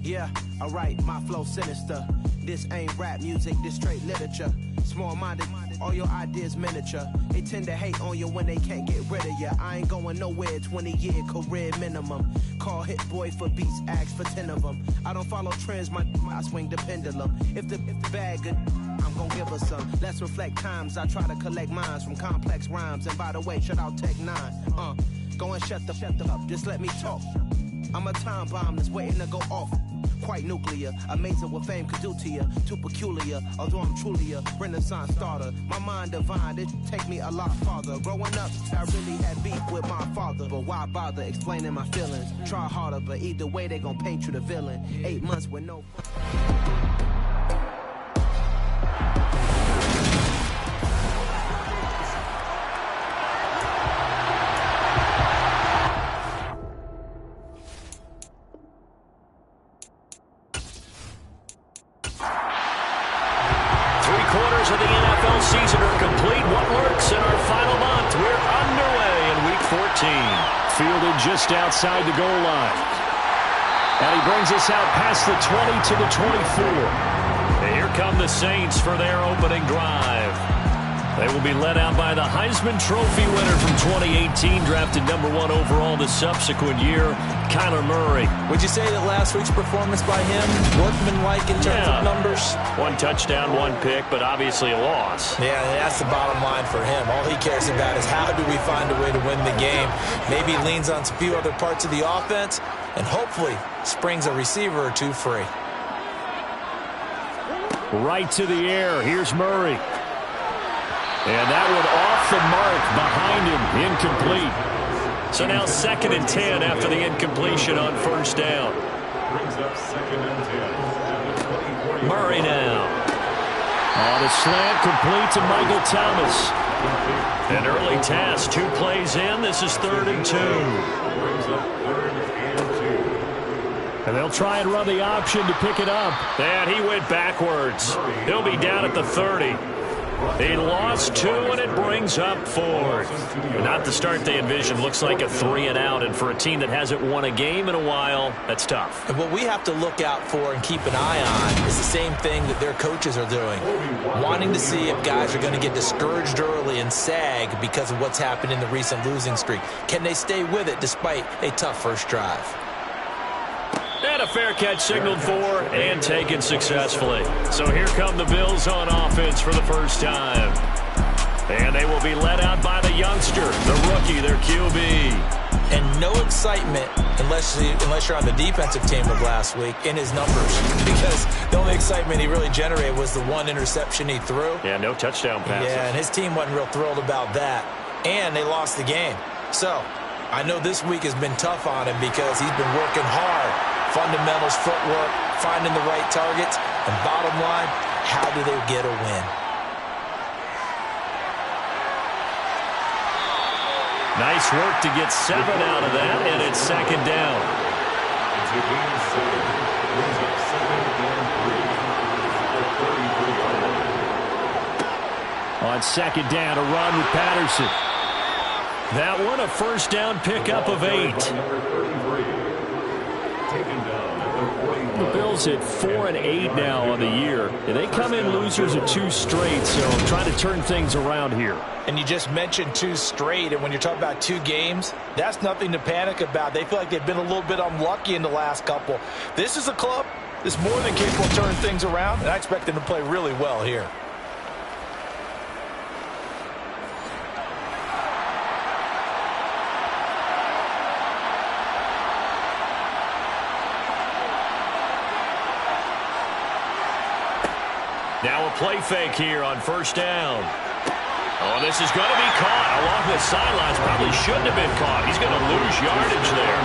Yeah, alright, my flow sinister. This ain't rap music, this straight literature. Small-minded, all your ideas miniature. They tend to hate on you when they can't get rid of you. I ain't going nowhere, 20-year career minimum. Call Hit Boy for beats, ask for 10 of them. I don't follow trends, I swing the pendulum. If the bag good, I'm gon' give her some. Let's reflect times, I try to collect minds from complex rhymes. And by the way, shout out Tech 9. Go and shut the up, just let me talk. I'm a time bomb that's waiting to go off. Quite nuclear, amazing what fame could do to you. Too peculiar, although I'm truly a renaissance starter. My mind divine, it take me a lot farther. Growing up, I really had beef with my father. But why bother explaining my feelings? Try harder, but either way they gon' paint you the villain. 8 months with no... 3/4 of the NFL season are complete. What works in our final month? We're underway in Week 14. Fielded just outside the goal line. And he brings us out past the 20 to the 24. And here come the Saints for their opening drive. They will be led out by the Heisman Trophy winner from 2018, drafted #1 overall the subsequent year, Kyler Murray. Would you say that last week's performance by him, workmanlike in terms of numbers? 1 touchdown, 1 pick, but obviously a loss. Yeah, that's the bottom line for him. All he cares about is how do we find a way to win the game. Maybe leans on a few other parts of the offense, and hopefully springs a receiver or two free. Right to the air. Here's Murray. And that one off the mark behind him, incomplete. So now 2nd and 10 after the incompletion on first down. Brings up 2nd and 10. Murray now. On a slant, complete to Michael Thomas. An early task, 2 plays in. This is 3rd and 2. Brings up 3rd and 2. And they'll try and run the option to pick it up. And he went backwards. He'll be down at the 30. He lost 2, and it brings up 4th. Not the start they envisioned. Looks like a 3 and out, and for a team that hasn't won a game in a while, that's tough. And what we have to look out for and keep an eye on is the same thing that their coaches are doing. Wanting to see if guys are going to get discouraged early and sag because of what's happened in the recent losing streak. Can they stay with it despite a tough first drive? And a fair catch signaled for and taken successfully. So here come the Bills on offense for the first time. And they will be led out by the youngster, the rookie, their QB. And no excitement unless you're on the defensive team of last week in his numbers. Because the only excitement he really generated was the 1 interception he threw. Yeah, no touchdown passes. Yeah, and his team wasn't real thrilled about that. And they lost the game. So I know this week has been tough on him because he's been working hard. Fundamentals, footwork, finding the right targets, and bottom line, how do they get a win? Nice work to get 7 out of that, and it's 2nd down. It's a gain of 7. Brings up 2nd and 3. On 2nd down, a run with Patterson. That one, a first down pickup of 8. Number 33. Taken down at the 41. The Bills at 4 and 8 now on the year. And they come in losers of 2 straight, so trying to turn things around here. And you just mentioned 2 straight, and when you're talking about 2 games, that's nothing to panic about. They feel like they've been a little bit unlucky in the last couple. This is a club that's more than capable of turning things around, and I expect them to play really well here. Now a play fake here on first down. Oh, this is going to be caught along the sidelines. Probably shouldn't have been caught. He's going to lose yardage there.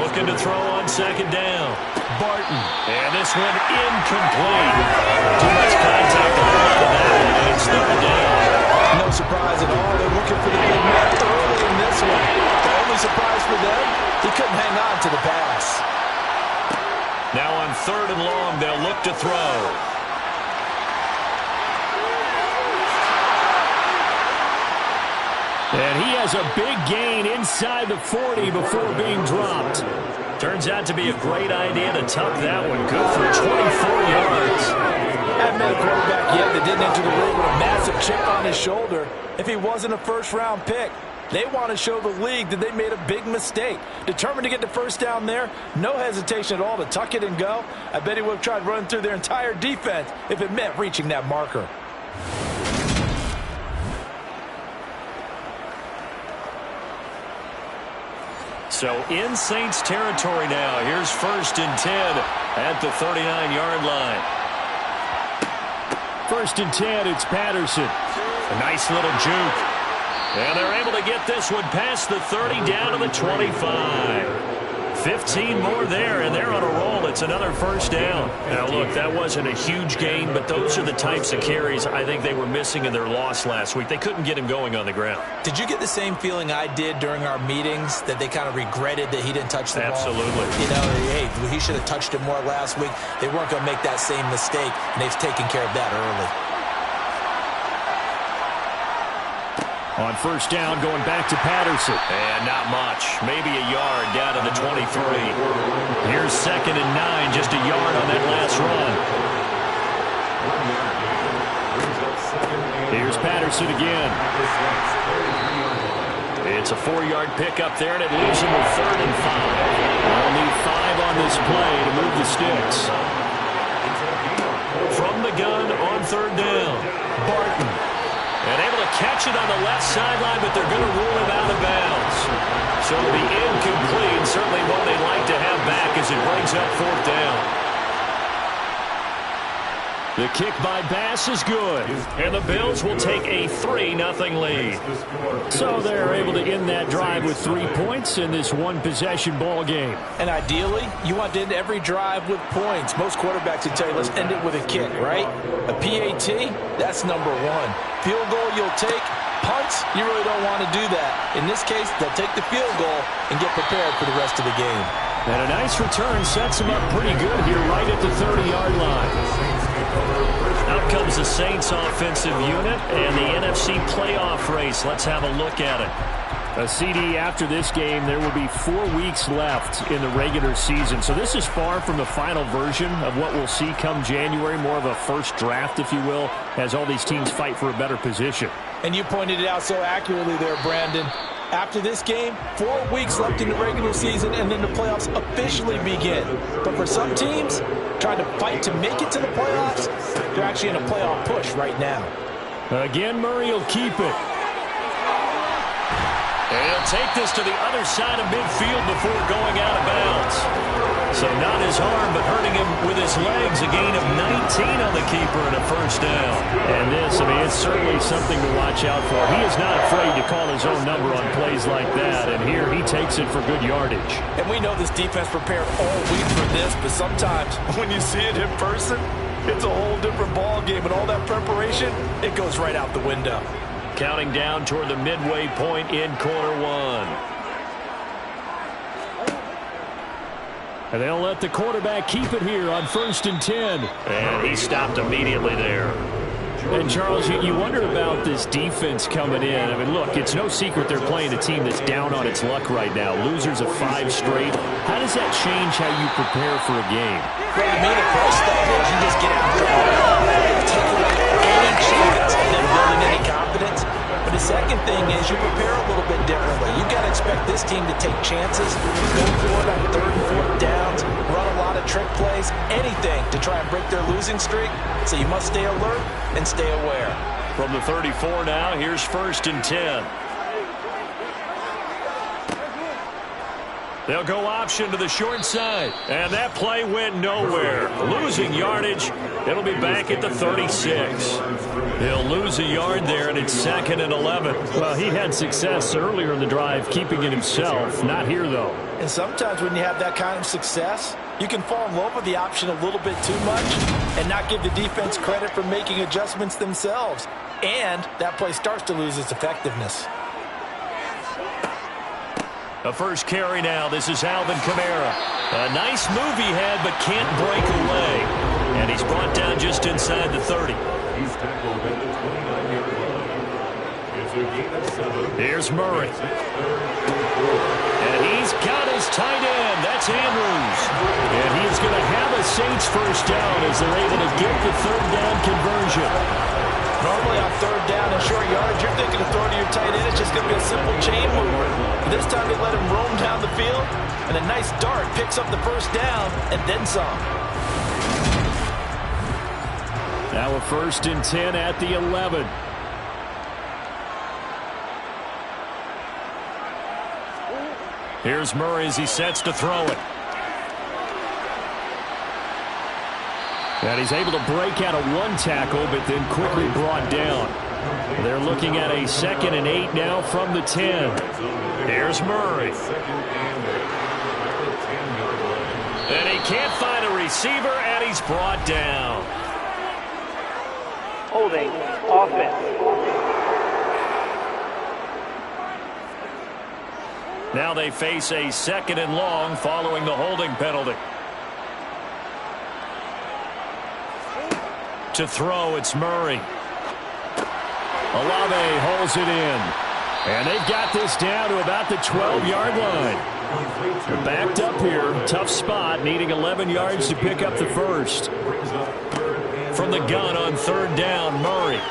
Looking to throw on 2nd down. Barton. And this one incomplete. Too much contact on that, and it's 3rd down. No surprise at all. They're looking for the big man early in this one. The only surprise for them, he couldn't hang on to the pass. Now on 3rd and long, they'll look to throw. And he has a big gain inside the 40 before being dropped. Turns out to be a great idea to tuck that one. Good for 24 yards. Haven't met a quarterback yet that didn't enter the league with a massive chip on his shoulder if he wasn't a first-round pick. They want to show the league that they made a big mistake. Determined to get the first down there, no hesitation at all to tuck it and go. I bet he would have tried running through their entire defense if it meant reaching that marker. So in Saints territory now. Here's 1st and 10 at the 39-yard line. 1st and 10, it's Patterson. A nice little juke. And they're able to get this one past the 30 down to the 25. 15 more there, and they're on a roll. It's another first down. Now, look, that wasn't a huge gain, but those are the types of carries I think they were missing in their loss last week. They couldn't get him going on the ground. Did you get the same feeling I did during our meetings, that they kind of regretted that he didn't touch the ball? Absolutely. You know, hey, he should have touched it more last week. They weren't going to make that same mistake, and they've taken care of that early. On first down, going back to Patterson. And not much. Maybe a yard down to the 23. Here's 2nd and 9. Just a yard on that last run. Here's Patterson again. It's a 4-yard pickup there, and it leaves him with 3rd and 5. They'll need 5 on this play to move the sticks. From the gun on 3rd down. Barton. And able to catch it on the left sideline, but they're going to rule him out of bounds. So it'll be incomplete. Certainly one they'd like to have back as it brings up 4th down. The kick by Bass is good. And the Bills will take a 3-0 lead. So they're able to end that drive with 3 points in this one-possession ball game. And ideally, you want to end every drive with points. Most quarterbacks would tell you, let's end it with a kick, right? A PAT, that's number 1. Field goal you'll take. Punts, you really don't want to do that. In this case, they'll take the field goal and get prepared for the rest of the game. And a nice return sets them up pretty good here right at the 30-yard line. Out comes the Saints offensive unit and the NFC playoff race. Let's have a look at it. A CD after this game, there will be 4 weeks left in the regular season. So this is far from the final version of what we'll see come January, more of a first draft, if you will, as all these teams fight for a better position. And you pointed it out so accurately there, Brandon. After this game, 4 weeks left in the regular season, and then the playoffs officially begin. But for some teams, trying to fight to make it to the playoffs, they're actually in a playoff push right now. Again, Murray will keep it. And he'll take this to the other side of midfield before going out of bounds. So not his arm, but hurting him with his legs. A gain of 19 on the keeper and a first down. And this, I mean, it's certainly something to watch out for. He is not afraid to call his own number on plays like that. And here he takes it for good yardage. And we know this defense prepared all week for this, but sometimes when you see it in person, it's a whole different ball game. And all that preparation, it goes right out the window. Counting down toward the midway point in quarter 1. And they'll let the quarterback keep it here on 1st and 10. And he stopped immediately there. And, Charles, you wonder about this defense coming in. I mean, look, it's no secret they're playing a team that's down on its luck right now. Losers of 5 straight. How does that change how you prepare for a game? Well, to me, the first thing is you just get out there. Take away any chance of them building any confidence. But the second thing is you prepare a little bit differently. You've got to expect this team to take chances, go for it on 3rd and 4th downs, run a lot of trick plays, anything to try and break their losing streak. So you must stay alert and stay aware. From the 34 now, here's 1st and 10. They'll go option to the short side. And that play went nowhere. Losing yardage. It'll be back at the 36. He'll lose a yard there, and it's 2nd and 11. Well, he had success earlier in the drive, keeping it himself. Not here, though. And sometimes when you have that kind of success, you can fall in love with the option a little bit too much and not give the defense credit for making adjustments themselves. And that play starts to lose its effectiveness. A first carry now. This is Alvin Kamara. A nice move he had, but can't break away. And he's brought down just inside the 30. He's tackled at the 29-yard line. Here's Murray. And he's got his tight end. That's Andrews. And he's going to have a Saints first down as they're able to get the third down conversion. Normally on third down and short yardage, you're thinking of throwing to your tight end. It's just going to be a simple chain mover. But this time they let him roam down the field, and a nice dart picks up the first down and then some. Now a 1st and 10 at the 11. Here's Murray as he sets to throw it. And he's able to break out of one tackle, but then quickly brought down. They're looking at a 2nd and 8 now from the 10. Here's Murray. And he can't find a receiver, and he's brought down. Holding offense. Now they face a 2nd and long following the holding penalty. To throw, it's Murray. Olave holds it in. And they've got this down to about the 12-yard line. They're backed up here. Tough spot, needing 11 yards to pick up the first. From the gun on 3rd down, Murray.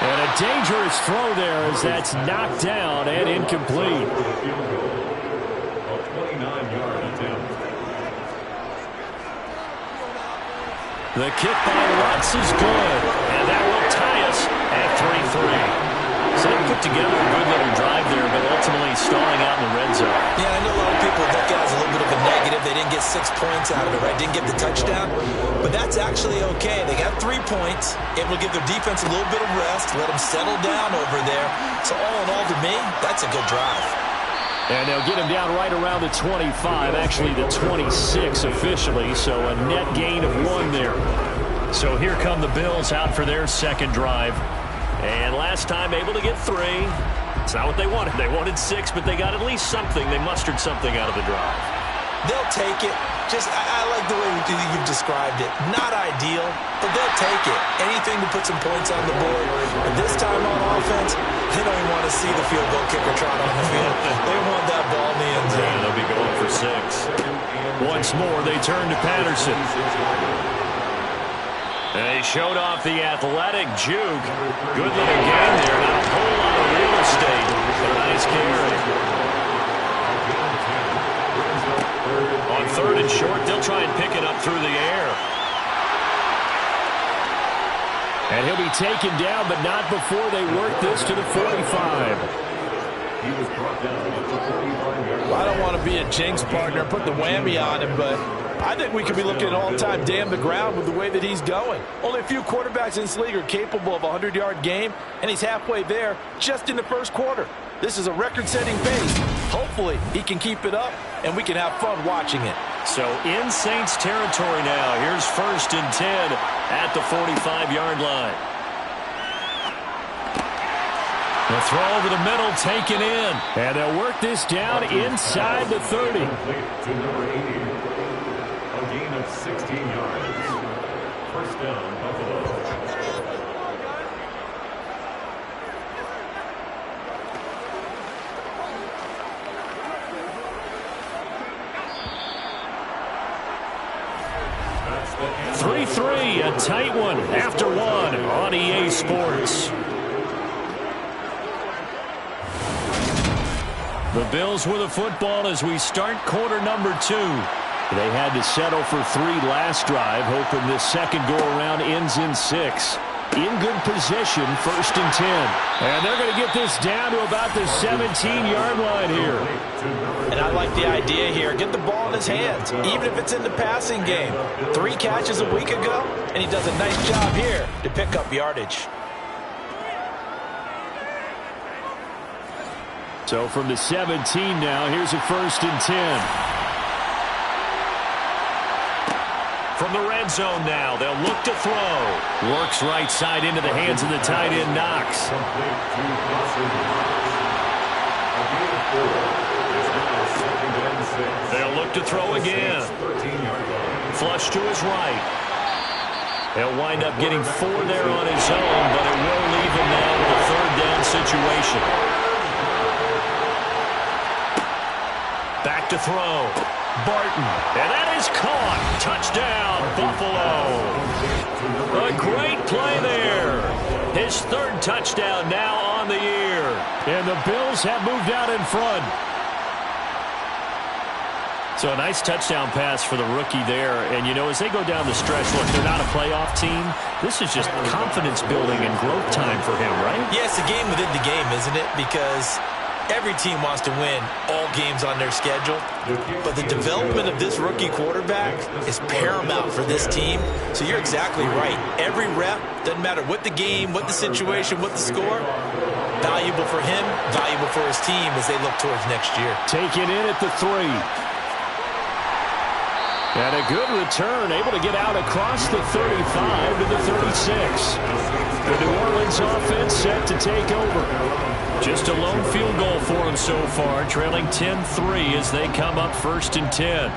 And a dangerous throw there as that's knocked down and incomplete. The kick by Lutz is good, and that will tie us at 3-3. So they put together a good little drive there, but ultimately stalling out in the red zone. Yeah, I know a lot of people look at it as a little bit of a negative. They didn't get 6 points out of it, right? Didn't get the touchdown. But that's actually okay. They got 3 points. Able to give their defense a little bit of rest, let them settle down over there. So all in all, to me, that's a good drive. And they'll get him down right around the 25, actually the 26 officially, so a net gain of 1 there. So here come the Bills out for their 2nd drive. And last time able to get 3. It's not what they wanted. They wanted 6, but they got at least something. They mustered something out of the drive. They'll take it. I like the way you've described it. Not ideal, but they'll take it. Anything to put some points on the board. And this time on offense, they don't even want to see the field goal kicker trot on the field. They want that ball in the end zone. Yeah, they'll be going for 6. Once more, they turn to Patterson. And they showed off the athletic juke. Good little game there. Not a whole lot of real estate, but a nice carry. On 3rd and short, they'll try and pick it up through the air. And he'll be taken down, but not before they work this to the 45. He was brought down at the 45-yard line. Well, I don't want to be a jinx partner, put the whammy on him, but I think we could be looking at all-time damn the ground with the way that he's going. Only a few quarterbacks in this league are capable of a 100-yard game, and he's halfway there just in the first quarter. This is a record-setting pace. Hopefully, he can keep it up, and we can have fun watching it. So in Saints territory now. Here's 1st and 10 at the 45-yard line. The throw over the middle taken in. And they'll work this down inside the 30. To number 80. A gain of 16 yards. First down, Buffalo. Three, a tight one after 1 on EA Sports. The Bills with the football as we start quarter number 2. They had to settle for 3 last drive, hoping this second go-around ends in 6. In good position, 1st and 10. And they're going to get this down to about the 17-yard line here. And I like the idea here. Get the ball in his hands, even if it's in the passing game. 3 catches a week ago, and he does a nice job here to pick up yardage. So from the 17 now, here's a 1st and 10. From the red zone now, they'll look to throw. Works right side into the hands of the tight end, Knox. They'll look to throw again. Flush to his right. He'll wind up getting 4 there on his own, but it will leave him now with a 3rd down formation. Back to throw. Barton. And that is caught. Touchdown, Buffalo. A great play there. His third touchdown now on the year. And the Bills have moved out in front. So a nice touchdown pass for the rookie there. And, you know, as they go down the stretch, look, they're not a playoff team. This is just confidence building and growth time for him, right? Yeah, it's a game within the game, isn't it? Because every team wants to win all games on their schedule. But the development of this rookie quarterback is paramount for this team. So you're exactly right. Every rep, doesn't matter what the game, what the situation, what the score, valuable for him, valuable for his team as they look towards next year. Taken in at the 3. And a good return, able to get out across the 35 to the 36. The New Orleans offense set to take over. Just a lone field goal for them so far, trailing 10-3 as they come up 1st and 10.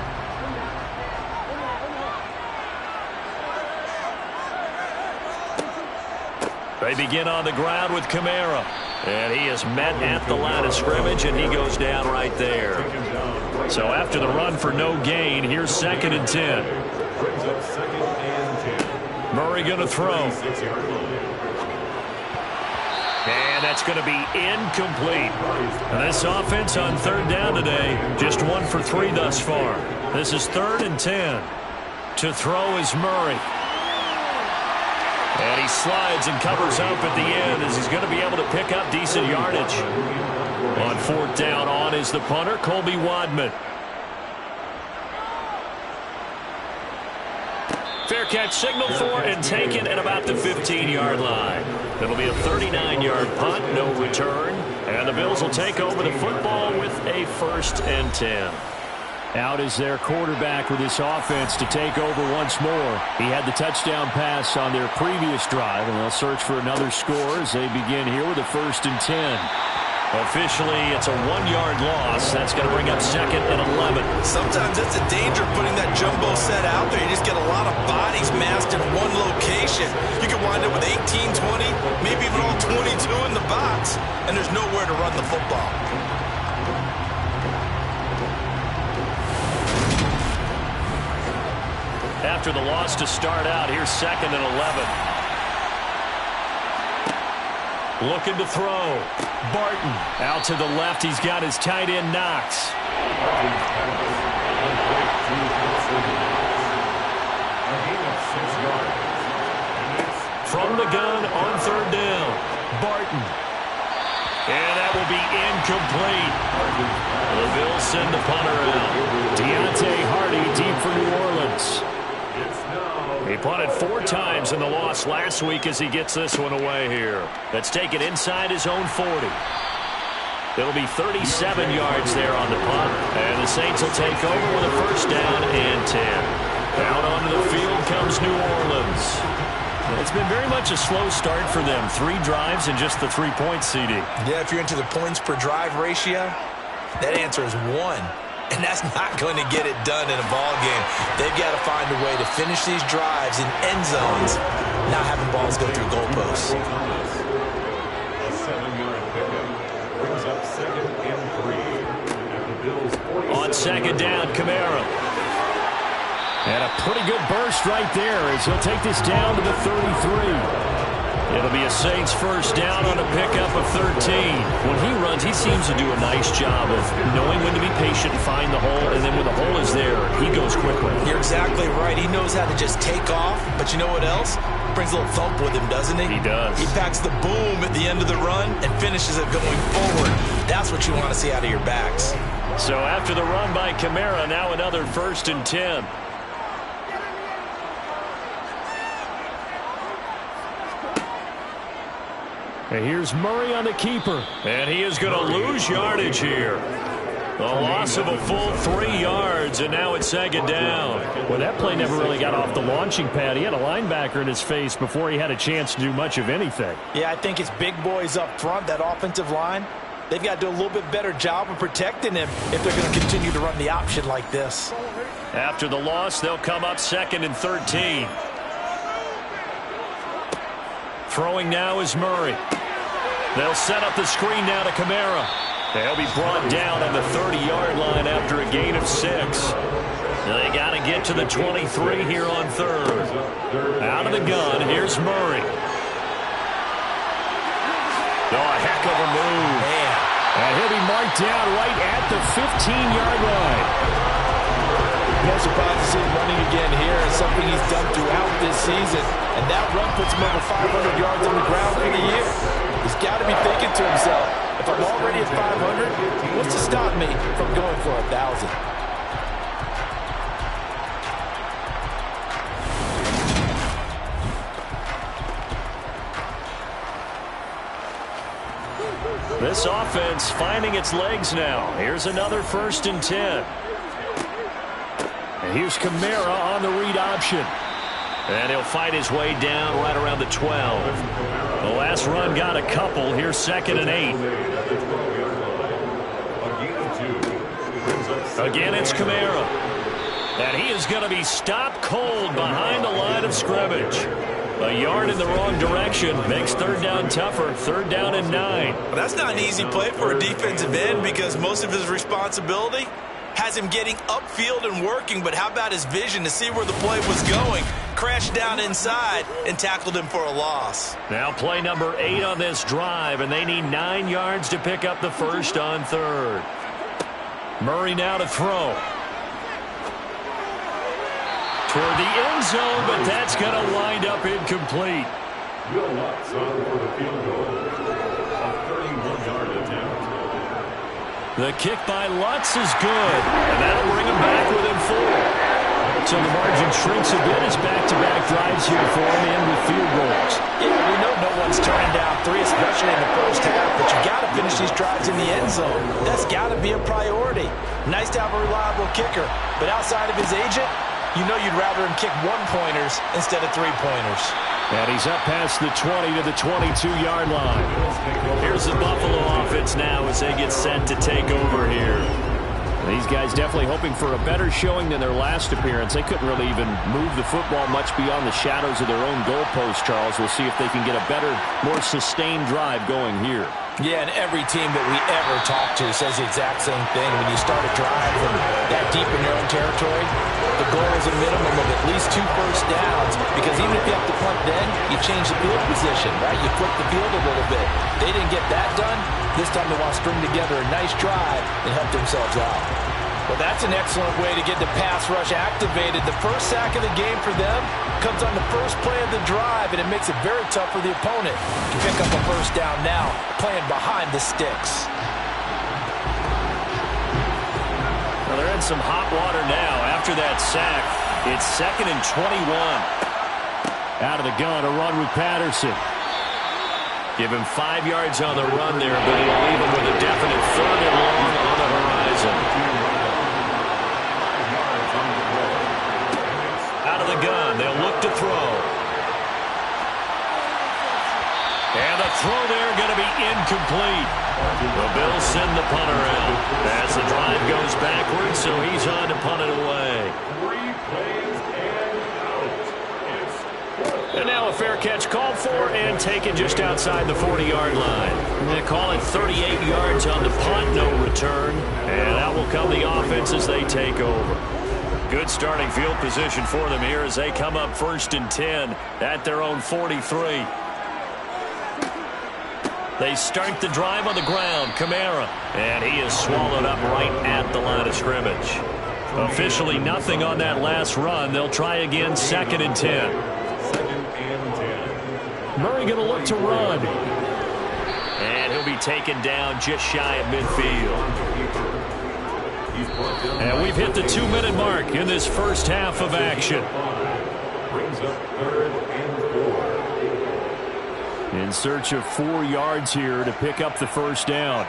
They begin on the ground with Kamara. And he is met at the line of scrimmage, and he goes down right there. So after the run for no gain, here's 2nd and 10. Murray going to throw. And that's going to be incomplete. And this offense on 3rd down today, just 1 for 3 thus far. This is 3rd and 10. To throw is Murray. And he slides and covers up at the end as he's going to be able to pick up decent yardage. On 4th down, on is the punter, Colby Wadman. Fair catch signaled for and taken at about the 15-yard line. It'll be a 39-yard punt, no return. And the Bills will take over the football with a 1st and 10. Out is their quarterback with this offense to take over once more. He had the touchdown pass on their previous drive, and they'll search for another score as they begin here with a 1st and 10. Officially, it's a 1-yard loss. That's going to bring up 2nd and 11. Sometimes it's a danger putting that jumbo set out there. You just get a lot of bodies massed in one location. You can wind up with 18, 20, maybe even all 22 in the box, and there's nowhere to run the football. After the loss to start out, here's 2nd and 11. Looking to throw. Barton out to the left. He's got his tight end Knox. From the gun on 3rd down. Barton. And that will be incomplete. The Bills send the punter out. Deontay Hardy deep for New Orleans. He punted 4 times in the loss last week as he gets this one away here. That's taken inside his own 40. It'll be 37 yards there on the punt. And the Saints will take over with a 1st down and 10. Out onto the field comes New Orleans. It's been very much a slow start for them. 3 drives and just the 3-point CD. Yeah, if you're into the points per drive ratio, that answer is 1. And that's not going to get it done in a ball game. They've got to find a way to finish these drives in end zones, not having balls go through goalposts. A 7-yard pickup brings up 2nd and 3. On 2nd down, Kamara. And a pretty good burst right there as he'll take this down to the 33. It'll be a Saints 1st down on a pickup of 13. When he runs, he seems to do a nice job of knowing when to be patient and find the hole, and then when the hole is there, he goes quickly. You're exactly right. He knows how to just take off, but you know what else? Brings a little thump with him, doesn't he? He does. He packs the boom at the end of the run and finishes it going forward. That's what you want to see out of your backs. So after the run by Kamara, now another 1st and 10. And here's Murray on the keeper. And he is going to lose yardage here. A loss of a full 3 yards, and now it's 2nd down. Well, that play never really got off the launching pad. He had a linebacker in his face before he had a chance to do much of anything. Yeah, I think it's big boys up front, that offensive line. They've got to do a little bit better job of protecting him if they're going to continue to run the option like this. After the loss, they'll come up 2nd and 13. Throwing now is Murray. They'll set up the screen now to Kamara. They'll be brought down on the 30-yard line after a gain of 6. They got to get to the 23 here on third. Out of the gun, here's Murray. Oh, a heck of a move. Man. And he'll be marked down right at the 15-yard line. No surprise to see him running again here. It's something he's done throughout this season. And that run puts him over 500 yards on the ground for the year. He's got to be thinking to himself, if I'm already at 500, what's to stop me from going for 1,000? This offense finding its legs now. Here's another 1st and 10. And here's Kamara on the read option. And he'll fight his way down right around the 12. The last run got a couple. Here's 2nd and 8. Again, it's Kamara. And he is going to be stopped cold behind the line of scrimmage. A yard in the wrong direction makes 3rd down tougher. 3rd down and 9. Well, that's not an easy play for a defensive end because most of his responsibility has him getting upfield and working, but how about his vision to see where the play was going? Crashed down inside and tackled him for a loss. Now play number 8 on this drive, and they need 9 yards to pick up the 1st on 3rd. Murray now to throw. Toward the end zone, but that's going to wind up incomplete. Will Lutz on for the field goal. A 31-yard attempt. The kick by Lutz is good, and that'll bring him back within 4. So the margin shrinks a bit as back-to-back drives here for him in with field goals. Yeah, we know no one's turning down 3, especially in the first half, but you got to finish these drives in the end zone. That's got to be a priority. Nice to have a reliable kicker, but outside of his agent, you know you'd rather him kick 1-pointers instead of 3-pointers. And he's up past the 20 to the 22-yard line. Here's the Buffalo offense now as they get set to take over here. These guys definitely hoping for a better showing than their last appearance. They couldn't really even move the football much beyond the shadows of their own goalpost, Charles. We'll see if they can get a better, more sustained drive going here. Yeah, and every team that we ever talk to says the exact same thing. When you start a drive from that deep in your own territory, the goal is a minimum of at least 2 first downs, because even if you have to punt then, you change the field position, right? You flip the field a little bit. They didn't get that done. This time they want to string together a nice drive and help themselves out. Well, that's an excellent way to get the pass rush activated. The first sack of the game for them comes on the first play of the drive, and it makes it very tough for the opponent to pick up a first down now, playing behind the sticks. Well, they're in some hot water now after that sack. It's 2nd and 21. Out of the gun, a run with Patterson. Give him 5 yards on the run there, but he'll leave him with a definite 3rd and long on the horizon. Out of the gun, they'll look to throw. And the throw there going to be incomplete. The Bills send the punter out as the drive goes backwards, so he's on to punt it away. 3 plays and out. And now a fair catch called for and taken just outside the 40-yard line. They call it 38 yards on the punt, no return. And out will come the offense as they take over. Good starting field position for them here as they come up 1st and 10 at their own 43. They start the drive on the ground. Kamara. And he is swallowed up right at the line of scrimmage. Officially nothing on that last run. They'll try again 2nd and 10. 2nd and 10. Murray going to look to run. And he'll be taken down just shy of midfield. And we've hit the 2-minute mark in this first half of action. Brings up 3rd and 4. In search of 4 yards here to pick up the first down.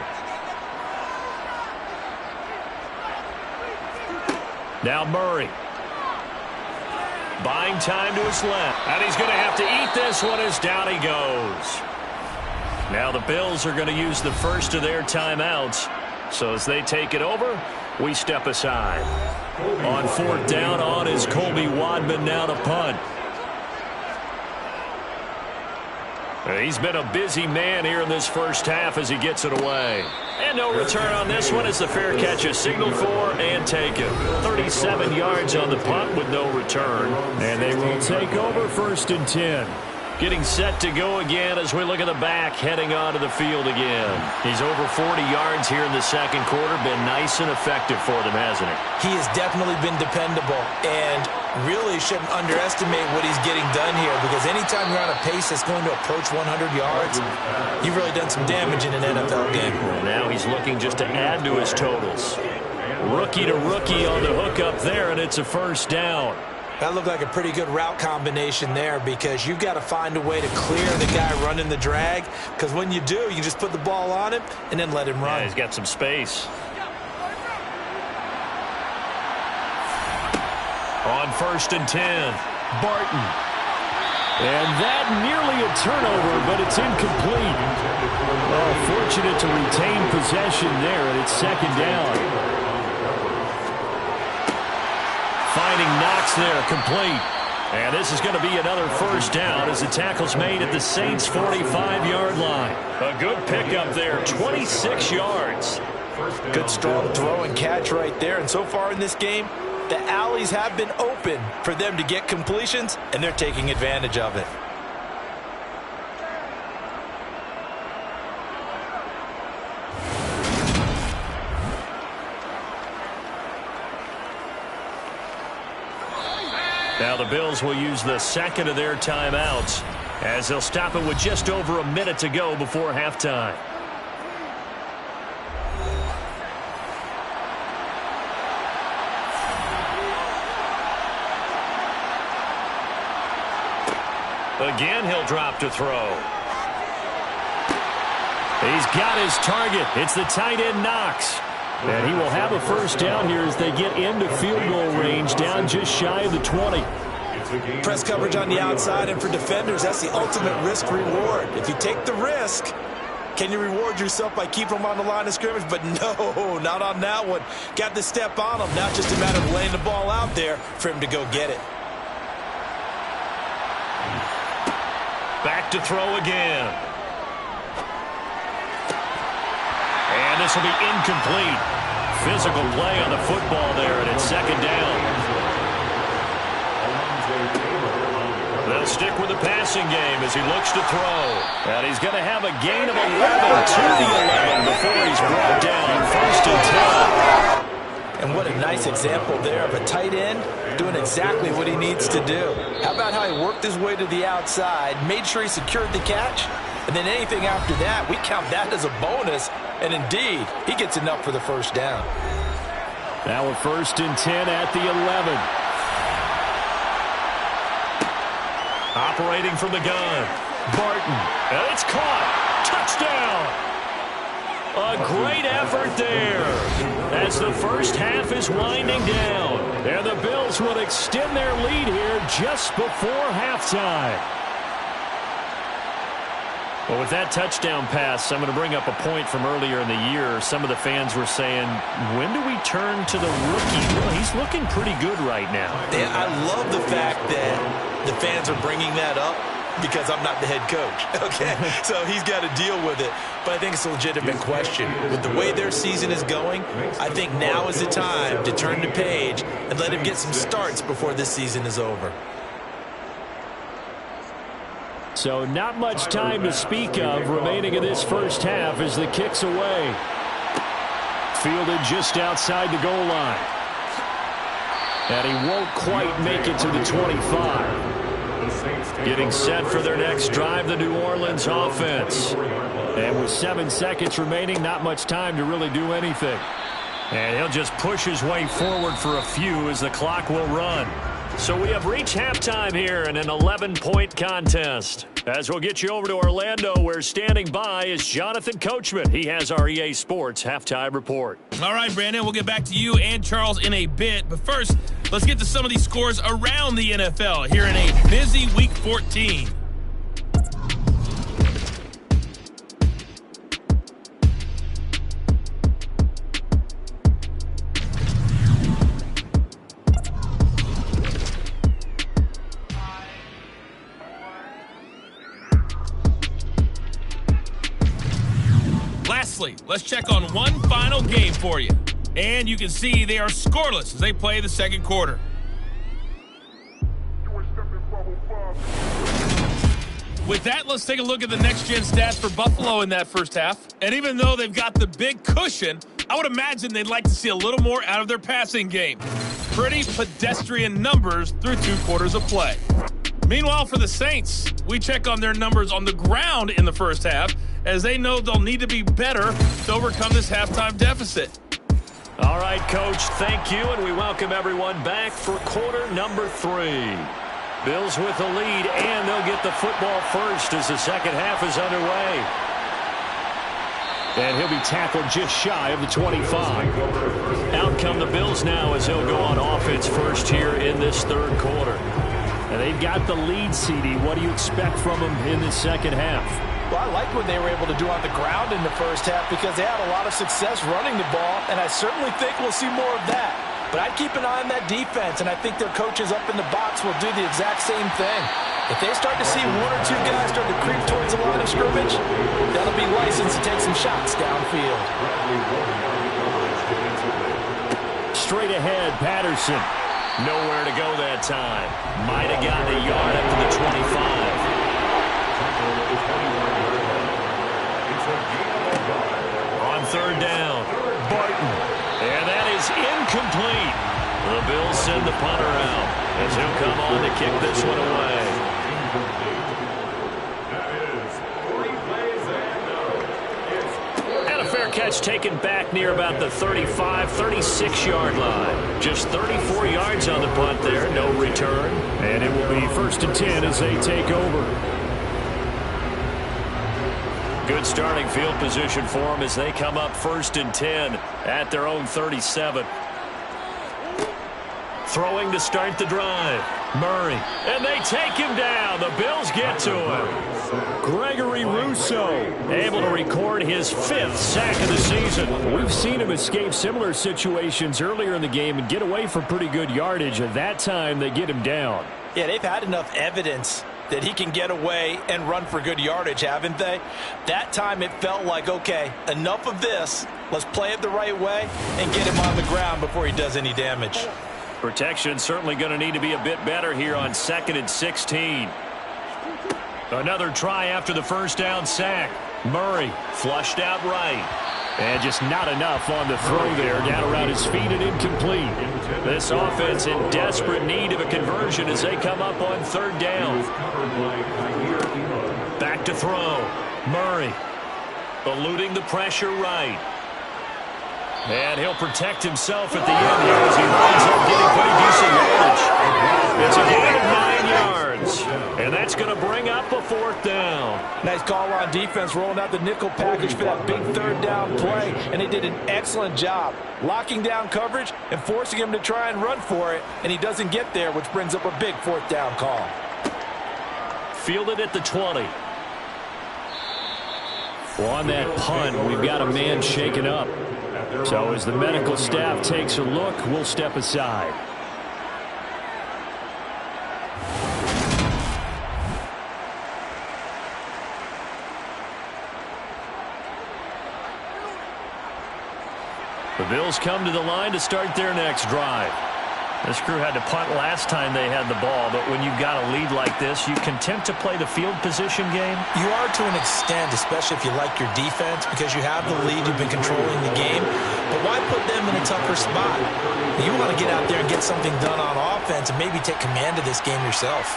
Now Murray. Buying time to his left. And he's going to have to eat this one as down he goes. Now the Bills are going to use the first of their timeouts. So as they take it over, we step aside. On 4th down, on is Colby Wadman now to punt. He's been a busy man here in this first half as he gets it away. And no return on this one as the fair catch is signaled for and taken. 37 yards on the punt with no return. And they will take over 1st and 10. Getting set to go again as we look at the back heading onto the field again. He's over 40 yards here in the second quarter. Been nice and effective for them, hasn't he? He has definitely been dependable and really shouldn't underestimate what he's getting done here because anytime you're on a pace that's going to approach 100 yards, you've really done some damage in an NFL game. And now he's looking just to add to his totals. Rookie to rookie on the hook up there, and it's a 1st down. That looked like a pretty good route combination there because you've got to find a way to clear the guy running the drag because when you do, you just put the ball on him and then let him run. Yeah, he's got some space. On 1st and 10, Barton. And that nearly a turnover, but it's incomplete. Well, fortunate to retain possession there, and it's 2nd down. Finding Knox there, complete. And this is going to be another 1st down as the tackle's made at the Saints' 45-yard line. A good pickup there, 26 yards. Good strong throw and catch right there. And so far in this game, the alleys have been open for them to get completions, and they're taking advantage of it. Now the Bills will use the 2nd of their timeouts as they'll stop it with just over a minute to go before halftime. Again, he'll drop to throw. He's got his target. It's the tight end Knox. And he will have a 1st down here as they get into field goal range, down just shy of the 20. Press coverage on the outside, and for defenders, that's the ultimate risk-reward. If you take the risk, can you reward yourself by keeping them on the line of scrimmage? But no, not on that one. Got to step on them. Now it's just a matter of laying the ball out there for him to go get it. Back to throw again. And this will be incomplete. Physical play on the football there, and it's 2nd down. They'll stick with the passing game as he looks to throw. And he's going to have a gain of 11 to the 11 before he's brought down. 1st and 10. And what a nice example there of a tight end doing exactly what he needs to do. How about how he worked his way to the outside, made sure he secured the catch, and then anything after that, we count that as a bonus. And indeed, he gets enough for the 1st down. Now a 1st and 10 at the 11. Operating from the gun. Barton. And it's caught. Touchdown. A great effort there as the first half is winding down. And the Bills will extend their lead here just before halftime. Well, with that touchdown pass, I'm going to bring up a point from earlier in the year. Some of the fans were saying, when do we turn to the rookie? Well, he's looking pretty good right now. And I love the fact that the fans are bringing that up because I'm not the head coach, okay? So he's got to deal with it. But I think it's a legitimate question. With the way their season is going, I think now is the time to turn the page and let him get some starts before this season is over. So not much time to speak of remaining in this first half as the kick's away. Fielded just outside the goal line. And he won't quite make it to the 25. Getting set for their next drive, the New Orleans offense. And with 7 seconds remaining, not much time to really do anything. And he'll just push his way forward for a few as the clock will run. So we have reached halftime here in an 11-point contest. As we'll get you over to Orlando, where standing by is Jonathan Coachman. He has our EA Sports halftime report. All right, Brandon, we'll get back to you and Charles in a bit. But first, let's get to some of these scores around the NFL here in a busy Week 14. Lastly, let's check on one final game for you. And you can see they are scoreless as they play the second quarter. With that, let's take a look at the next-gen stats for Buffalo in that first half. And even though they've got the big cushion, I would imagine they'd like to see a little more out of their passing game. Pretty pedestrian numbers through 2 quarters of play. Meanwhile, for the Saints, we check on their numbers on the ground in the first half, as they know they'll need to be better to overcome this halftime deficit. All right, Coach, thank you, and we welcome everyone back for quarter number 3. Bills with the lead, and they'll get the football first as the second half is underway. And he'll be tackled just shy of the 25. Out come the Bills now as he'll go on offense first here in this third quarter. And they've got the lead, CD. What do you expect from them in this second half? Well, I like what they were able to do on the ground in the first half because they had a lot of success running the ball, and I certainly think we'll see more of that. But I'd keep an eye on that defense, and I think their coaches up in the box will do the exact same thing. If they start to see 1 or 2 guys start to creep towards the line of scrimmage, that'll be license to take some shots downfield. Straight ahead, Patterson. Nowhere to go that time. Might have gotten a yard up to the 25. On third down, Barton. And that is incomplete. The Bills send the punter out as he'll come on to kick this one away. And a fair catch taken back near about the 35, 36-yard line. Just 34 yards on the punt there, no return. And it will be 1st and 10 as they take over. Good starting field position for them as they come up 1st and 10 at their own 37. Throwing to start the drive. Murray. And they take him down. The Bills get to him. Gregory Rousseau able to record his 5th sack of the season. We've seen him escape similar situations earlier in the game and get away for pretty good yardage. At that time, they get him down. Yeah, they've had enough evidence that he can get away and run for good yardage, haven't they? That time it felt like, okay, enough of this. Let's play it the right way and get him on the ground before he does any damage. Protection certainly going to need to be a bit better here on 2nd and 16. Another try after the first down sack. Murray flushed out right. And just not enough on the throw there. Down around his feet and incomplete. This offense in desperate need of a conversion as they come up on 3rd down. Back to throw. Murray eluding the pressure right. And he'll protect himself at the end here as he winds up getting pretty decent yardage. It's a gain of 9 yards. And that's going to bring up a 4th down. Nice call on defense, rolling out the nickel package for that big 3rd down play. And they did an excellent job locking down coverage and forcing him to try and run for it. And he doesn't get there, which brings up a big 4th down call. Fielded at the 20. Well, on that punt, we've got a man shaken up. So as the medical staff takes a look, we'll step aside. The Bills come to the line to start their next drive. This crew had to punt last time they had the ball, but when you've got a lead like this, you content to play the field position game? You are to an extent, especially if you like your defense, because you have the lead, you've been controlling the game. But why put them in a tougher spot? You want to get out there and get something done on offense and maybe take command of this game yourself.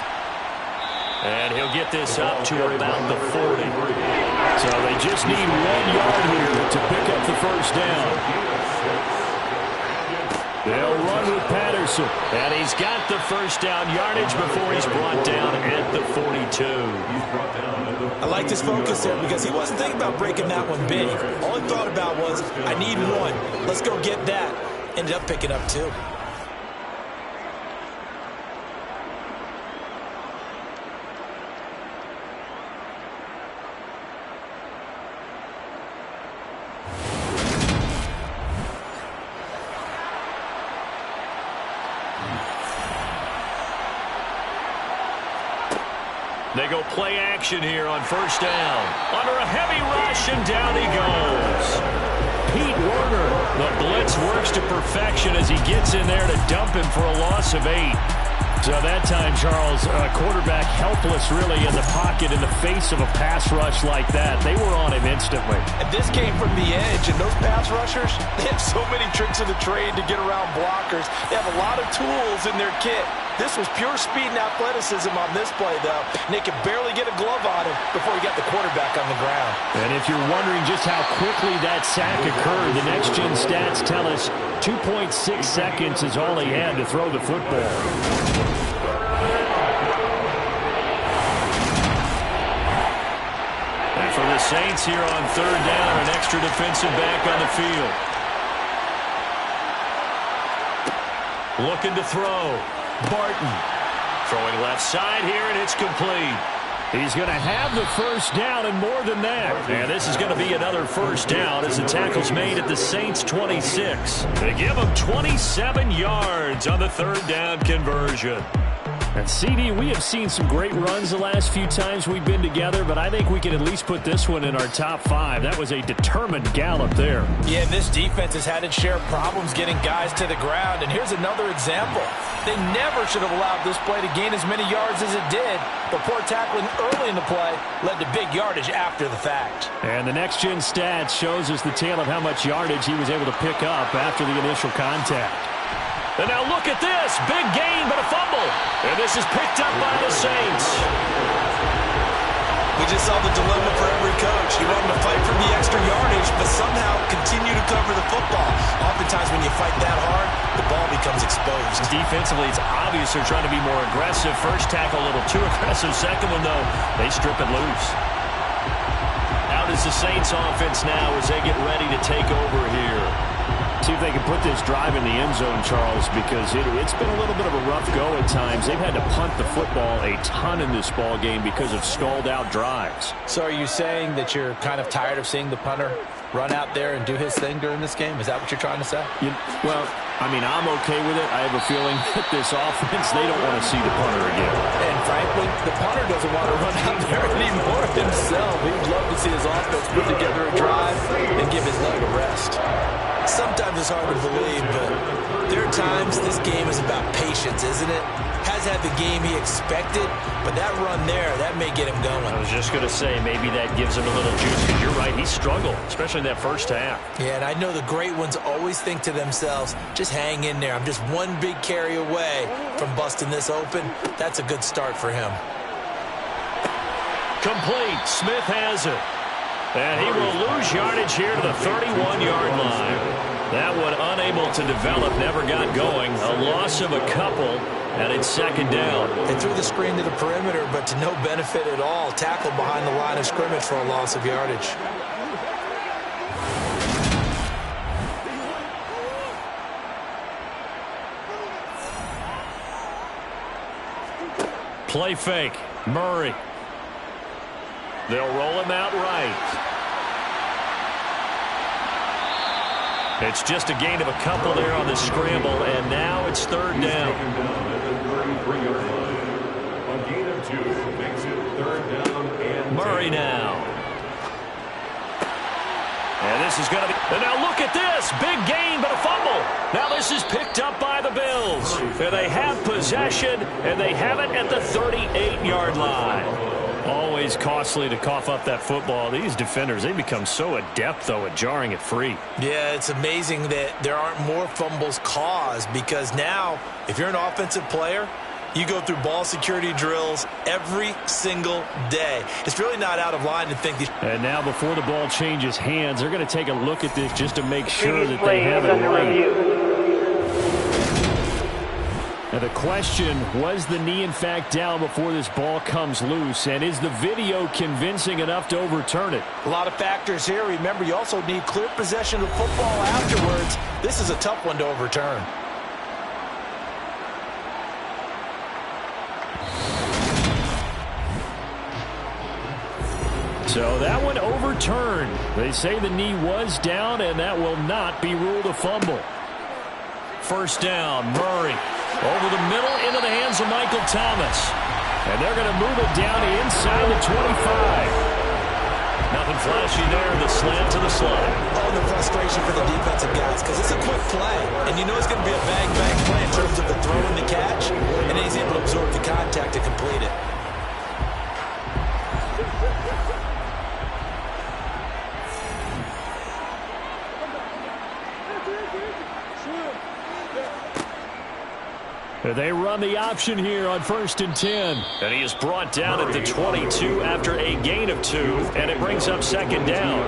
And he'll get this up to about the 40. So they just need 1 yard here to pick up the first down. They'll run with Patterson. And he's got the first down yardage before he's brought down at the 42. I like his focus there because he wasn't thinking about breaking that one big. All he thought about was, I need 1. Let's go get that. Ended up picking up 2. They go play action here on first down. Under a heavy rush, and down he goes. just works to perfection as he gets in there to dump him for a loss of 8. So that time, Charles, quarterback helpless really in the pocket in the face of a pass rush like that. They were on him instantly. And this came from the edge, and those pass rushers, they have so many tricks of the trade to get around blockers. They have a lot of tools in their kit. This was pure speed and athleticism on this play, though. And they could barely get a glove on him before he got the quarterback on the ground. And if you're wondering just how quickly that sack occurred, the next-gen stats tell us 2.6 seconds is all he had to throw the football. And for the Saints here on 3rd down, an extra defensive back on the field. Looking to throw. Barton throwing left side here, and it's complete. He's going to have the first down and more than that. And this is going to be another first down as the tackle's made at the Saints' 26. They give him 27 yards on the 3rd down conversion. And CD, we have seen some great runs the last few times we've been together, but I think we can at least put this one in our top 5. That was a determined gallop there. Yeah, and this defense has had its share of problems getting guys to the ground. And here's another example. They never should have allowed this play to gain as many yards as it did. But poor tackling early in the play led to big yardage after the fact. And the next-gen stats shows us the tale of how much yardage he was able to pick up after the initial contact. And now look at this. Big gain, but a fumble. And this is picked up by the Saints. We just saw the dilemma for every coach. You want them to fight for the extra yardage, but somehow continue to cover the football. Oftentimes when you fight that hard, the ball becomes exposed. Defensively, it's obvious they're trying to be more aggressive. First tackle a little too aggressive. Second one, though, they strip it loose. Out is the Saints offense now as they get ready to take over here. See if they can put this drive in the end zone, Charles, because it's been a little bit of a rough go at times. They've had to punt the football a ton in this ball game because of stalled-out drives. So are you saying that you're kind of tired of seeing the punter run out there and do his thing during this game? Is that what you're trying to say? Well, I mean, I'm okay with it. I have a feeling that this offense, they don't want to see the punter again. And frankly, the punter doesn't want to run out there anymore himself. He'd love to see his offense put together a drive and give his leg a rest. Sometimes it's hard to believe, but there are times this game is about patience, isn't it? Has had the game he expected, but that run there, that may get him going. I was just going to say, maybe that gives him a little juice, because you're right, he struggled, especially in that first half. Yeah, and I know the great ones always think to themselves, just hang in there. I'm just one big carry away from busting this open. That's a good start for him. Complete. Smith has it. And he will lose yardage here to the 31-yard line. That one unable to develop, never got going. A loss of a couple, and it's 2nd down. They threw the screen to the perimeter, but to no benefit at all. Tackled behind the line of scrimmage for a loss of yardage. Play fake. Murray. They'll roll him out right. It's just a gain of a couple there on the scramble, and now it's 3rd down. A gain of 2 makes it 3rd down and Murray 10. now. And this is going to be... And now look at this. Big gain, but a fumble. Now this is picked up by the Bills. And they have possession, and they have it at the 38-yard line. Always costly to cough up that football. These defenders, they become so adept, though, at jarring it free. Yeah, it's amazing that there aren't more fumbles caused, because now, if you're an offensive player, you go through ball security drills every single day. It's really not out of line to think these... And now, before the ball changes hands, they're going to take a look at this just to make sure that they have it right. Now the question, was the knee in fact down before this ball comes loose? And is the video convincing enough to overturn it? A lot of factors here. Remember, you also need clear possession of football afterwards. This is a tough one to overturn. So that one overturned. They say the knee was down, and that will not be ruled a fumble. 1st down, Murray. Over the middle, into the hands of Michael Thomas. And they're going to move it down inside the 25. Now Nothing flashy there. The slant to the slot. Oh, the frustration for the defensive guys because it's a quick play. And you know it's going to be a bang-bang play in terms of the throw and the catch. And he's able to absorb the contact to complete it. They run the option here on 1st and 10. And he is brought down at the 22 after a gain of 2. And it brings up 2nd down.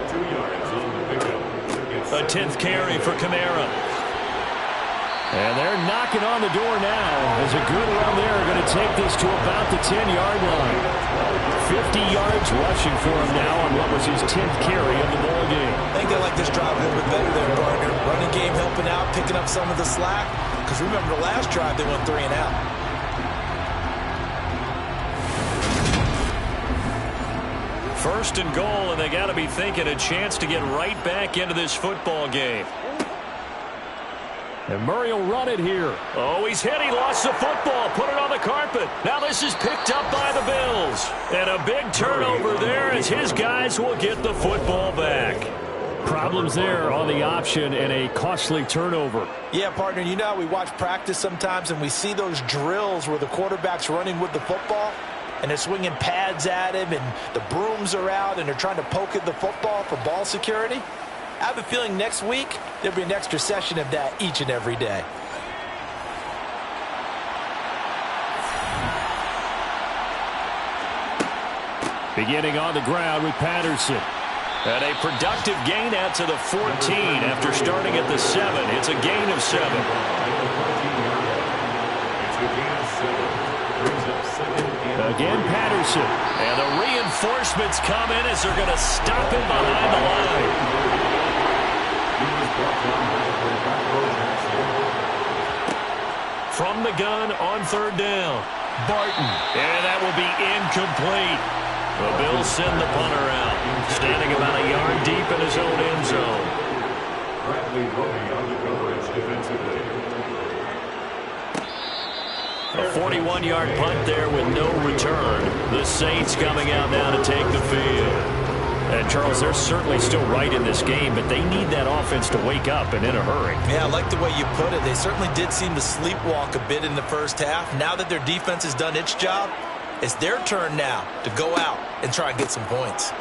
2 yards on the pickup. A 10th carry for Kamara. And they're knocking on the door now. As a good run there, going to take this to about the 10-yard line. 50 yards rushing for him now on what was his 10th carry of the ball game. I think they like this drive a little bit better there, partner. Running game helping out, picking up some of the slack. Because remember the last drive, they went 3 and out. First and goal, and they got to be thinking a chance to get right back into this football game. And Murray will run it here. Oh, he's hit. He lost the football. Put it on the carpet. Now this is picked up by the Bills. And a big turnover there as his guys will get the football back. Problems there on the option and a costly turnover. Yeah, partner, you know how we watch practice sometimes and we see those drills where the quarterback's running with the football and they're swinging pads at him and the brooms are out and they're trying to poke at the football for ball security. I have a feeling next week there'll be an extra session of that each and every day. Beginning on the ground with Patterson. And a productive gain out to the 14 after starting at the 7. It's a gain of 7. Again, Patterson. And the reinforcements come in as they're going to stop him behind the line. From the gun on 3rd down. Barton. And that will be incomplete. The Bills send the punter out. Standing about a yard deep in his own end zone. Bradley Roby on the coverage defensively. A 41-yard punt there with no return. The Saints coming out now to take the field. And, Charles, they're certainly still right in this game, but they need that offense to wake up and in a hurry. Yeah, I like the way you put it. They certainly did seem to sleepwalk a bit in the first half. Now that their defense has done its job, it's their turn now to go out and try and get some points.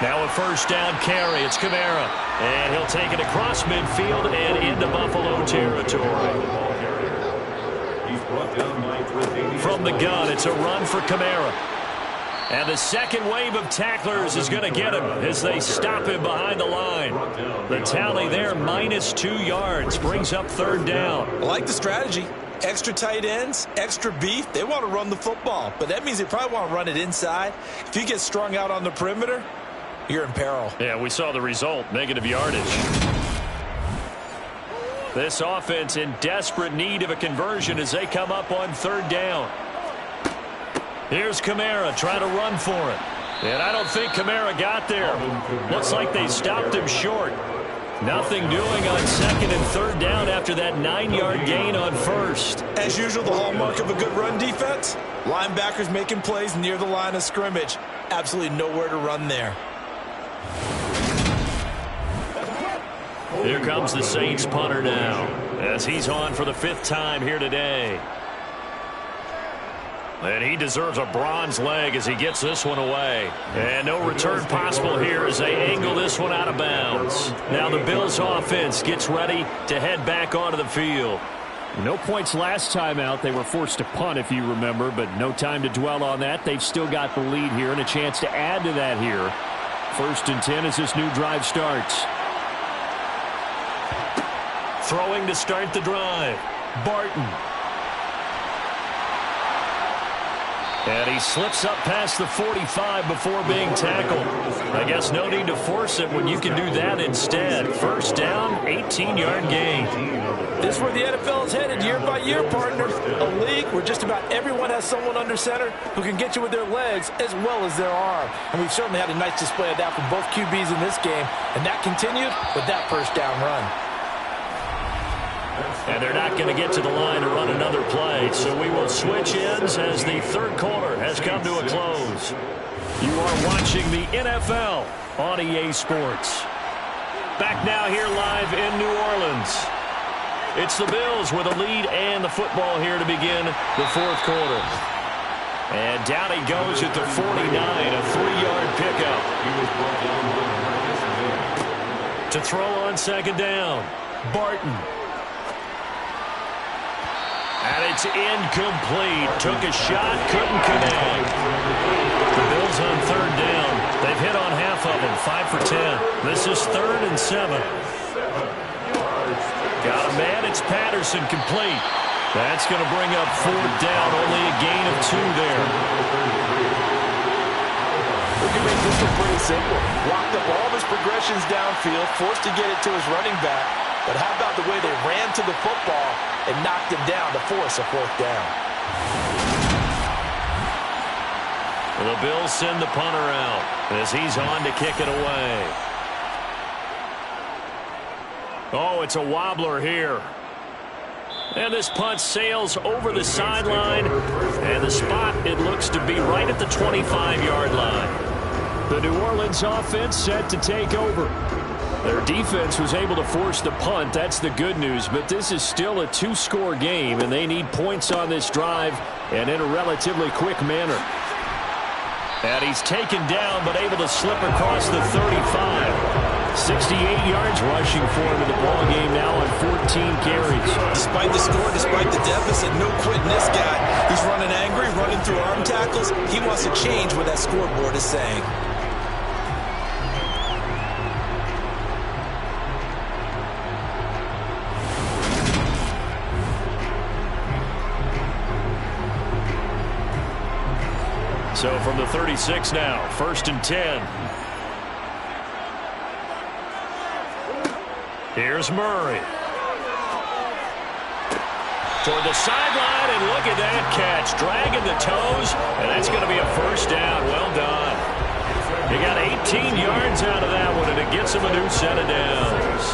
Now a 1st down carry. It's Kamara. And he'll take it across midfield and into Buffalo territory. From the gun, it's a run for Kamara. And the second wave of tacklers is going to get him as they stop him behind the line. The tally there, -2 yards, brings up 3rd down. I like the strategy. Extra tight ends, extra beef. They want to run the football, but that means they probably want to run it inside. If you get strung out on the perimeter, you're in peril. Yeah, we saw the result, negative yardage. This offense in desperate need of a conversion as they come up on 3rd down. Here's Kamara trying to run for it. And I don't think Kamara got there. Looks like they stopped him short. Nothing doing on 2nd and 3rd down after that 9-yard gain on 1st. As usual, the hallmark of a good run defense, linebackers making plays near the line of scrimmage. Absolutely nowhere to run there. Here comes the Saints punter now as he's on for the 5th time here today. And he deserves a bronze leg as he gets this one away. And no return possible here as they angle this one out of bounds. Now the Bills offense gets ready to head back onto the field. No points last time out. They were forced to punt, if you remember, but no time to dwell on that. They've still got the lead here and a chance to add to that here. 1st and 10 as this new drive starts. Throwing to start the drive. Barton. And he slips up past the 45 before being tackled. I guess no need to force it when you can do that instead. 1st down, 18-yard gain. This is where the NFL is headed year by year, partner. A league where just about everyone has someone under center who can get you with their legs as well as their arm. And we've certainly had a nice display of that from both QBs in this game. And that continued with that 1st down run. And they're not going to get to the line to run another play. So we will switch ends as the 3rd quarter has come to a close. You are watching the NFL on EA Sports. Back now here live in New Orleans. It's the Bills with a lead and the football here to begin the fourth quarter. And down he goes at the 49, a 3-yard pickup. To throw on second down, Barton. And it's incomplete. Took a shot, couldn't connect. The Bills on third down. They've hit on half of them, 5 for 10. This is 3rd and 7. Got a man, it's Patterson, complete. That's going to bring up 4th down, only a gain of 2 there. We can make this one pretty simple. Locked up all of his progressions downfield, forced to get it to his running back. But how about the way they ran to the football and knocked him down to force a 4th down? The Bills send the punter out as he's on to kick it away. Oh, it's a wobbler here. And this punt sails over the sideline. And the spot, it looks to be right at the 25-yard line. The New Orleans offense set to take over. Their defense was able to force the punt. That's the good news. But this is still a 2-score game, and they need points on this drive and in a relatively quick manner. And he's taken down, but able to slip across the 35. 68 yards rushing for him in the ball game now on 14 carries. Despite the score, despite the deficit, no quitting this guy. He's running angry, running through arm tackles. He wants to change what that scoreboard is saying. So from the 36 now, 1st and 10. Here's Murray. Toward the sideline, and look at that catch. Dragging the toes, and that's going to be a 1st down. Well done. He got 18 yards out of that one, and it gets him a new set of downs.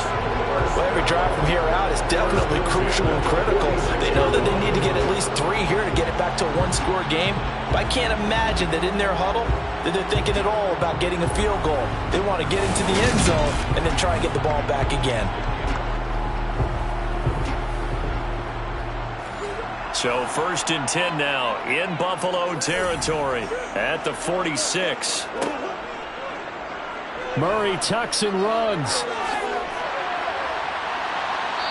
Well, every drive from here out is definitely crucial and critical. They know that they need to get at least 3 here to get it back to a 1-score game. But I can't imagine that in their huddle that they're thinking at all about getting a field goal. They want to get into the end zone and then try and get the ball back again. So 1st and 10 now in Buffalo territory at the 46. Murray tucks and runs.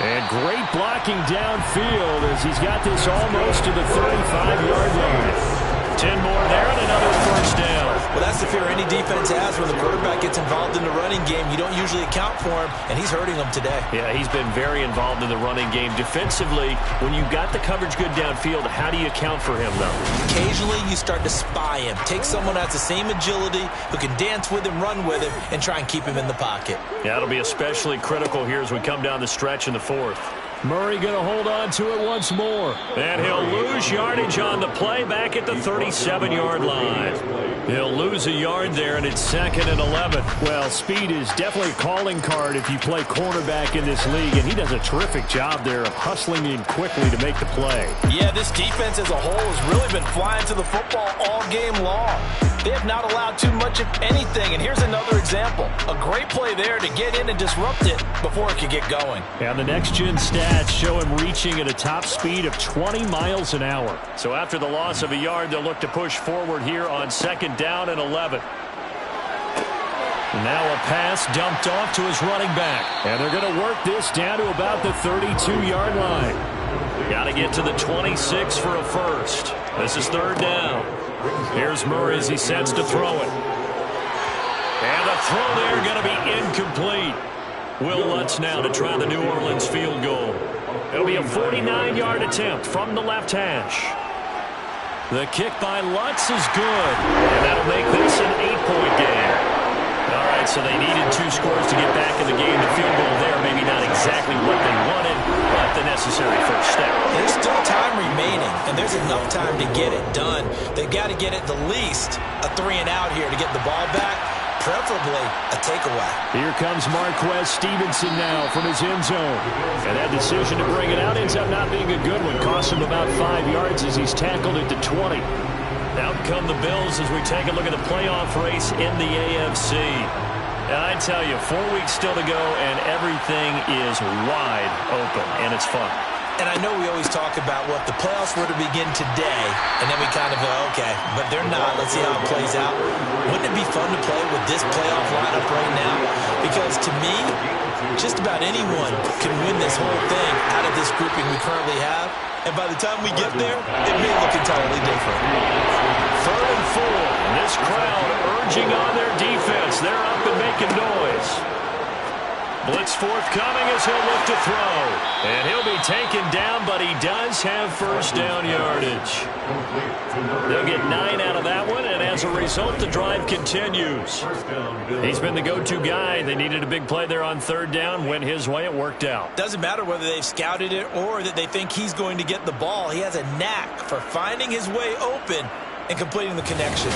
And great blocking downfield as he's got this almost to the 35-yard line. 10 more there and another 1st down. Well, that's the fear any defense has when the quarterback gets involved in the running game. You don't usually account for him, and he's hurting them today. Yeah, he's been very involved in the running game. Defensively, when you've got the coverage good downfield, how do you account for him, though? Occasionally, you start to spy him. Take someone who has the same agility, who can dance with him, run with him, and try and keep him in the pocket. Yeah, it'll be especially critical here as we come down the stretch in the 4th. Murray going to hold on to it once more. And he'll lose yardage on the play back at the 37-yard line. He'll lose a yard there, and it's 2nd and 11. Well, speed is definitely a calling card if you play cornerback in this league, and he does a terrific job there of hustling in quickly to make the play. Yeah, this defense as a whole has really been flying to the football all game long. They have not allowed too much of anything, and here's another example. A great play there to get in and disrupt it before it could get going. And the next-gen stats show him reaching at a top speed of 20 miles an hour. So after the loss of a yard, they'll look to push forward here on 2nd down and 11. Now a pass dumped off to his running back. And they're going to work this down to about the 32-yard line. Got to get to the 26 for a 1st. This is 3rd down. Here's Murray as he sets to throw it. And the throw there going to be incomplete. Will Lutz now to try the New Orleans field goal. It'll be a 49-yard attempt from the left hash. The kick by Lutz is good. And that'll make this an 8-point game. All right, so they needed 2 scores to get back in the game. The field goal there, maybe not exactly what they wanted, but the necessary first step. There's still time remaining, and there's enough time to get it done. They've got to get at the least a 3-and-out here to get the ball back, preferably a takeaway. Here comes Marquez Stevenson now from his end zone. And that decision to bring it out ends up not being a good one. Cost him about 5 yards as he's tackled at the 20. Out come the Bills as we take a look at the playoff race in the AFC. And I tell you, 4 weeks still to go, and everything is wide open, and it's fun. And I know we always talk about what the playoffs were to begin today, and then we kind of go, okay, but they're not. Let's see how it plays out. Wouldn't it be fun to play with this playoff lineup right now? Because to me, just about anyone can win this whole thing out of this grouping we currently have. And by the time we get there, it may look entirely different. 3rd and 4. This crowd urging on their defense. They're up and making noise. Blitz forthcoming as he'll look to throw. And he'll be taken down, but he does have first down yardage. They'll get 9 out of that one, and as a result, the drive continues. He's been the go-to guy. They needed a big play there on 3rd down. Went his way. It worked out. Doesn't matter whether they've scouted it or that they think he's going to get the ball. He has a knack for finding his way open and completing the connection.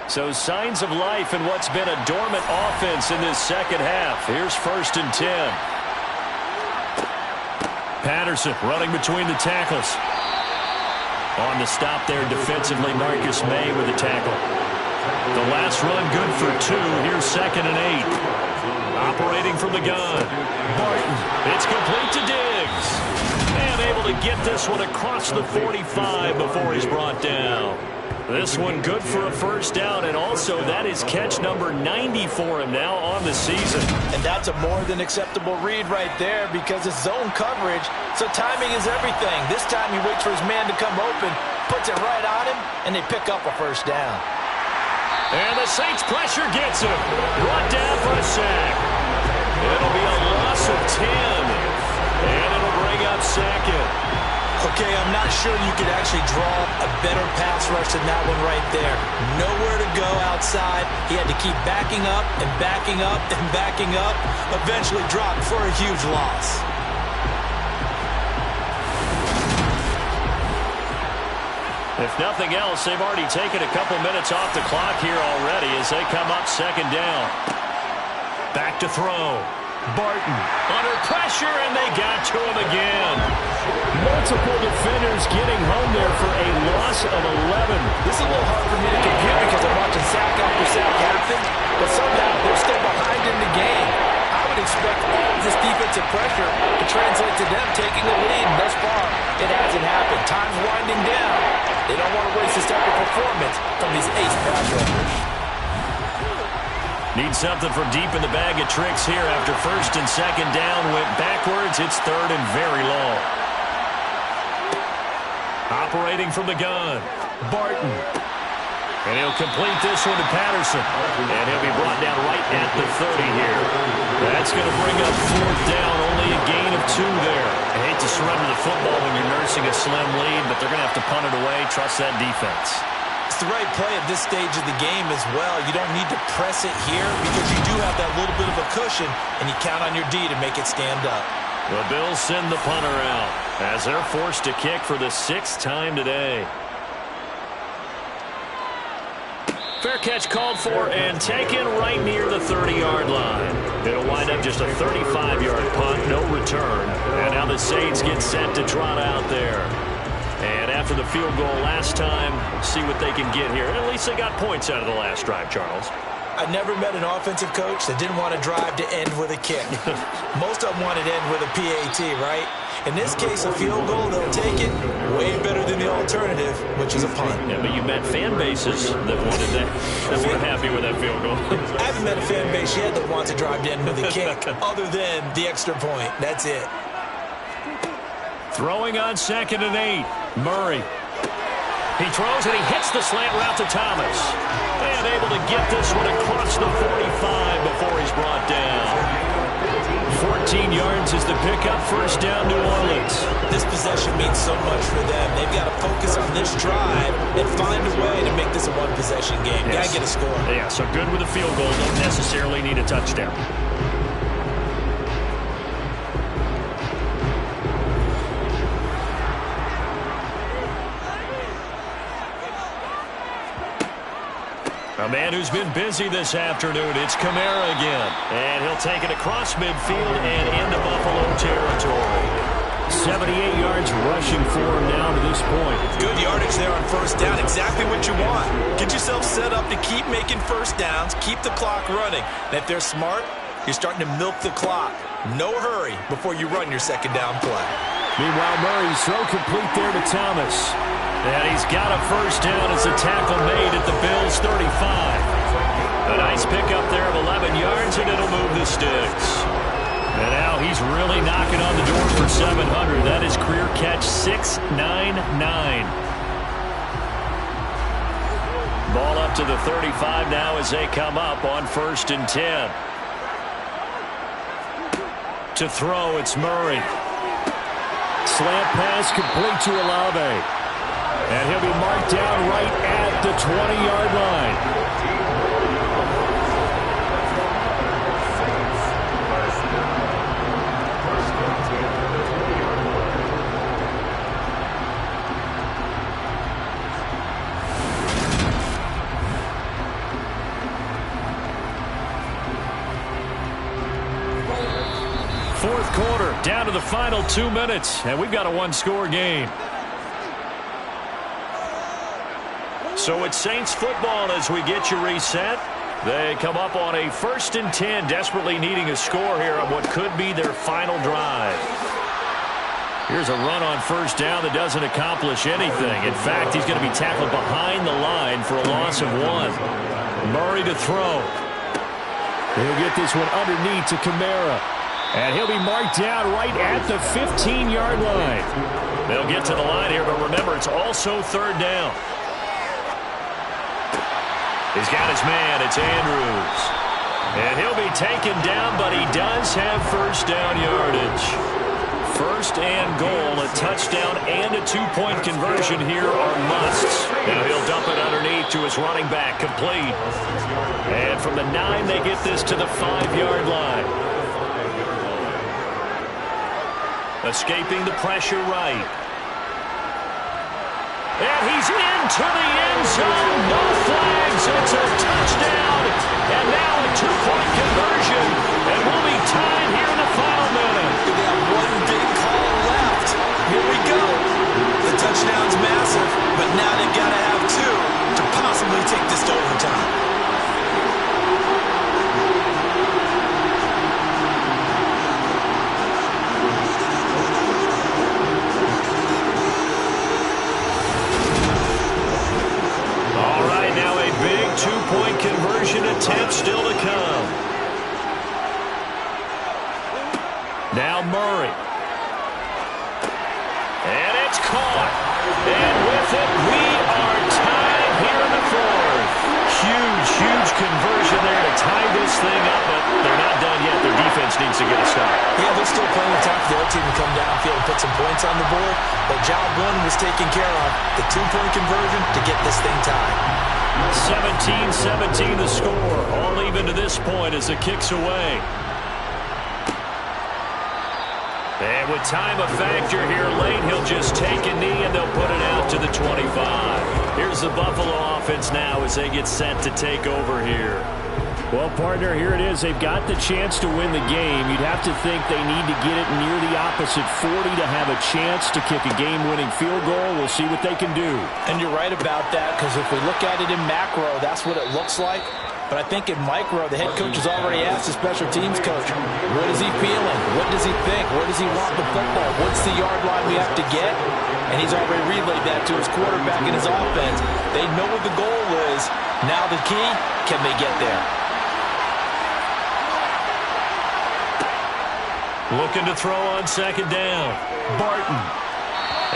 So signs of life in what's been a dormant offense in this second half. Here's 1st and 10. Patterson running between the tackles. On the stop there defensively, Marcus May with the tackle. The last run good for 2. Here's 2nd and 8. Operating from the gun. Barton. It's complete to Diggs. And able to get this one across the 45 before he's brought down. This one good for a first down, and also that is catch number 90 for him now on the season. And that's a more than acceptable read right there because it's zone coverage, so timing is everything. This time he waits for his man to come open, puts it right on him, and they pick up a first down. And the Saints pressure gets him. Brought down for a sack. It'll be a loss of 10, and it'll bring up 2nd. Okay, I'm not sure you could actually draw a better pass rush than that one right there. Nowhere to go outside. He had to keep backing up and backing up and backing up. Eventually dropped for a huge loss. If nothing else, they've already taken a couple minutes off the clock here already as they come up 2nd down. Back to throw. Barton under pressure, and they got to him again. Multiple defenders getting home there for a loss of 11. This is a little hard for me to compute because I'm watching sack after sack happen, but somehow they're still behind in the game. I would expect all of this defensive pressure to translate to them taking the lead, and thus far, it hasn't happened. Time's winding down. They don't want to waste this type of performance from these ace pass rushers. Need something from deep in the bag of tricks here after 1st and 2nd down. Went backwards. It's 3rd and very long. Operating from the gun. Barton. And he'll complete this one to Patterson. And he'll be brought down right at the 30 here. That's going to bring up 4th down. Only a gain of 2 there. I hate to surrender the football when you're nursing a slim lead, but they're going to have to punt it away. Trust that defense. It's the right play at this stage of the game as well. You don't need to press it here because you do have that little bit of a cushion, and you count on your D to make it stand up. The Bills send the punter out as they're forced to kick for the 6th time today. Fair catch called for and taken right near the 30-yard line. It'll wind up just a 35-yard punt, no return. And now the Saints get set to trot out there. And after the field goal last time, see what they can get here. And at least they got points out of the last drive, Charles. I never met an offensive coach that didn't want a drive to end with a kick. Most of them wanted to end with a PAT, right? In this case, a field goal, they'll take it. Way better than the alternative, which is a punt. Yeah, but you met fan bases that wanted that weren't happy with that field goal. I haven't met a fan base yet that wants a drive to end with a kick, other than the extra point. That's it. Throwing on 2nd and 8. Murray. He throws and he hits the slant route to Thomas. And able to get this one across the 45 before he's brought down. 14 yards is the pickup. First down, New Orleans. This possession means so much for them. They've got to focus on this drive and find a way to make this a one-possession game. Yes. Got to get a score. Yeah, so good with a field goal. Don't necessarily need a touchdown. A man who's been busy this afternoon, it's Kamara again. And he'll take it across midfield and into Buffalo territory. 78 yards rushing for him now to this point. Good yardage there on first down. Exactly what you want. Get yourself set up to keep making first downs, keep the clock running. And if they're smart, you're starting to milk the clock. No hurry before you run your second down play. Meanwhile, Murray's throw complete there to Thomas. And he's got a first down as a tackle made at the Bills' 35. A nice pickup there of 11 yards, and it'll move the sticks. And now he's really knocking on the door for 700. That is career catch 699. Ball up to the 35 now as they come up on 1st and 10. To throw, it's Murray. Slant pass complete to Olave. And he'll be marked down right at the 20-yard line. Fourth quarter, down to the final 2 minutes, and we've got a one-score game. So it's Saints football as we get you reset. They come up on a 1st and 10, desperately needing a score here on what could be their final drive. Here's a run on first down that doesn't accomplish anything. In fact, he's going to be tackled behind the line for a loss of 1. Murray to throw. He'll get this one underneath to Kamara. And he'll be marked down right at the 15-yard line. They'll get to the line here, but remember, it's also 3rd down. He's got his man. It's Andrews. And he'll be taken down, but he does have first down yardage. 1st and goal, a touchdown and a 2-point conversion here are musts. Now he'll dump it underneath to his running back, complete. And from the 9, they get this to the 5-yard line. Escaping the pressure right. And he's into the end zone. No flags. It's a touchdown. And now a 2-point conversion. And we'll be tied here in the final minute. They have one big call left. Here we go. The touchdown's massive, but now they've got to have 2 to possibly take this to overtime. Two-point conversion attempt still to come. Now Murray. And it's caught. And with it, we are tied here in the 4th. Huge conversion there to tie this thing up, but they're not done yet. Their defense needs to get a stop. Yeah, there's still plenty of time for their team to come downfield and put some points on the board, but job 1 was taken care of. The 2-point conversion to get this thing tied. 17-17 the score. All even to this point as it kicks away. And with time a factor here late, he'll just take a knee and they'll put it out to the 25. Here's the Buffalo offense now as they get set to take over here. Well, partner, here it is. They've got the chance to win the game. You'd have to think they need to get it near the opposite 40 to have a chance to kick a game-winning field goal. We'll see what they can do. And you're right about that, because if we look at it in macro, that's what it looks like. But I think in micro, the head coach has already asked the special teams coach, what is he feeling? What does he think? Where does he want the football? What's the yard line we have to get? And he's already relayed that to his quarterback and his offense. They know what the goal is. Now the key, can they get there? Looking to throw on 2nd down. Barton.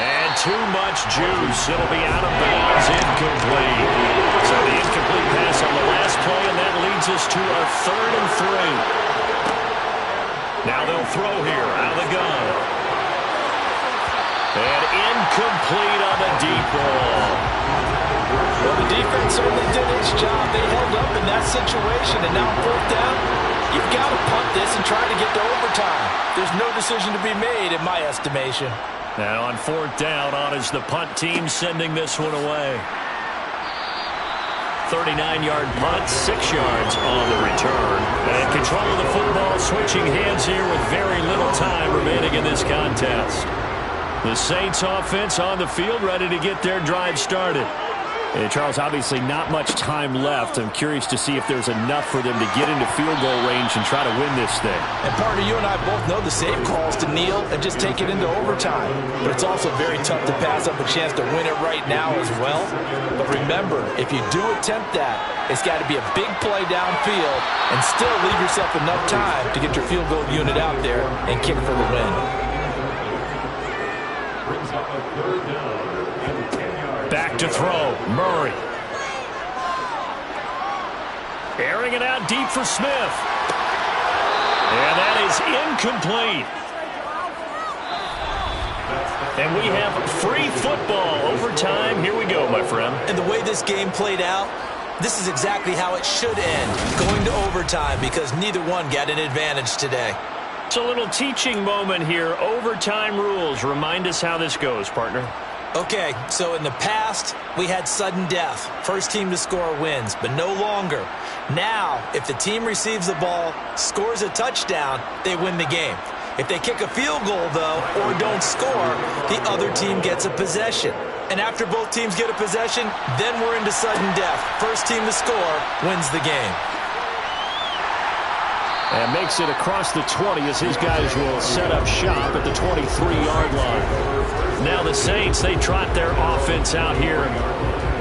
And too much juice. It'll be out of bounds, incomplete. So the incomplete pass on the last play, and that leads us to our 3rd and 3. Now they'll throw here, out of the gun. And incomplete on the deep ball. Well, the defense certainly did its job. They held up in that situation, and now 4th down, you've got to punt this and try to get to overtime. There's no decision to be made, in my estimation. Now on 4th down, on is the punt team sending this one away. 39-yard punt, 6 yards on the return. And control of the football, switching hands here with very little time remaining in this contest. The Saints offense on the field, ready to get their drive started. And Charles, obviously not much time left. I'm curious to see if there's enough for them to get into field goal range and try to win this thing. And partner, you and I both know the safe calls to kneel and just take it into overtime. But it's also very tough to pass up a chance to win it right now as well. But remember, if you do attempt that, it's got to be a big play downfield and still leave yourself enough time to get your field goal unit out there and kick for the win. Brings up a third down and 10 yards. Back to throw, Murray. Airing it out deep for Smith. And that is incomplete. And we have free football. Overtime. Here we go, my friend. And the way this game played out, this is exactly how it should end, going to overtime, because neither one got an advantage today. It's a little teaching moment here. Overtime rules. Remind us how this goes, partner. Okay, so in the past, we had sudden death. First team to score wins, but no longer. Now, if the team receives the ball, scores a touchdown, they win the game. If they kick a field goal, though, or don't score, the other team gets a possession. And after both teams get a possession, then we're into sudden death. First team to score wins the game. And makes it across the 20 as his guys will set up shop at the 23-yard line. Now the Saints, they trot their offense out here.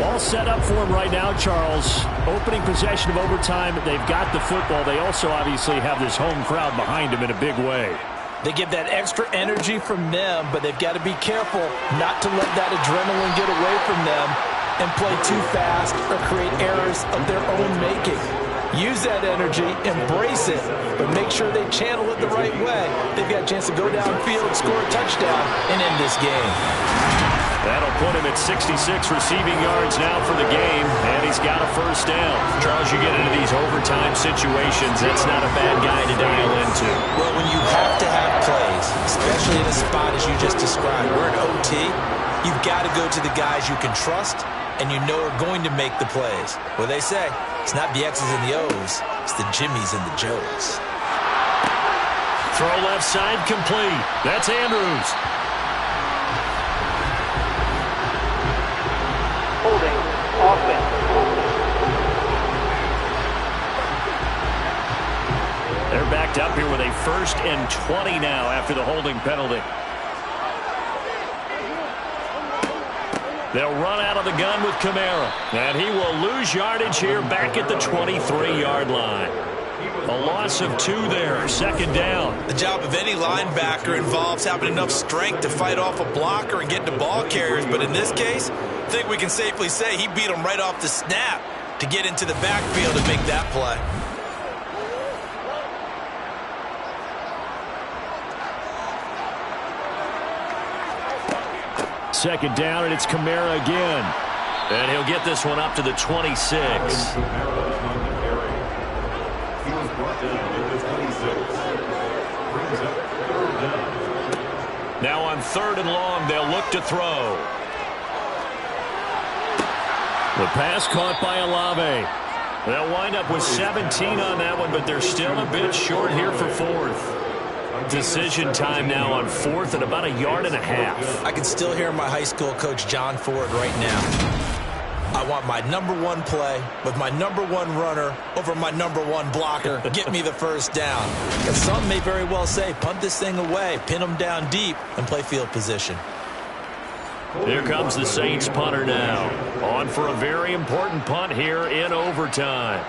All set up for them right now, Charles. Opening possession of overtime. They've got the football. They also obviously have this home crowd behind them in a big way. They get that extra energy from them, but they've got to be careful not to let that adrenaline get away from them and play too fast or create errors of their own making. Use that energy, embrace it, but make sure they channel it the right way. They've got a chance to go downfield, score a touchdown, and end this game. That'll put him at 66 receiving yards now for the game, and he's got a first down. Charles, you get into these overtime situations, that's not a bad guy to dial into. Well, when you have to have plays, especially in a spot as you just described, we're in OT, you've got to go to the guys you can trust and you know are going to make the plays. Well, they say, it's not the X's and the O's, it's the Jimmies and the Joes. Throw left side complete. That's Andrews. Holding offense. They're backed up here with a 1st and 20 now after the holding penalty. They'll run out of the gun with Kamara. And he will lose yardage here back at the 23-yard line. A loss of 2 there. 2nd down. The job of any linebacker involves having enough strength to fight off a blocker and get to ball carriers. But in this case, I think we can safely say he beat him right off the snap to get into the backfield and make that play. Second down, and it's Kamara again. And he'll get this one up to the 26. Kamara on the carry. He was brought down at the 26. Brings up 3rd down. Now on 3rd and long, they'll look to throw. The pass caught by Olave. They'll wind up with 17 on that one, but they're still a bit short here for 4th. Decision time now on 4th and about 1.5 yards. I can still hear my high school coach, John Ford, right now. I want my #1 play with my #1 runner over my #1 blocker. Get me the first down. And some may very well say, punt this thing away, pin them down deep, and play field position. Here comes the Saints punter now. On for a very important punt here in overtime.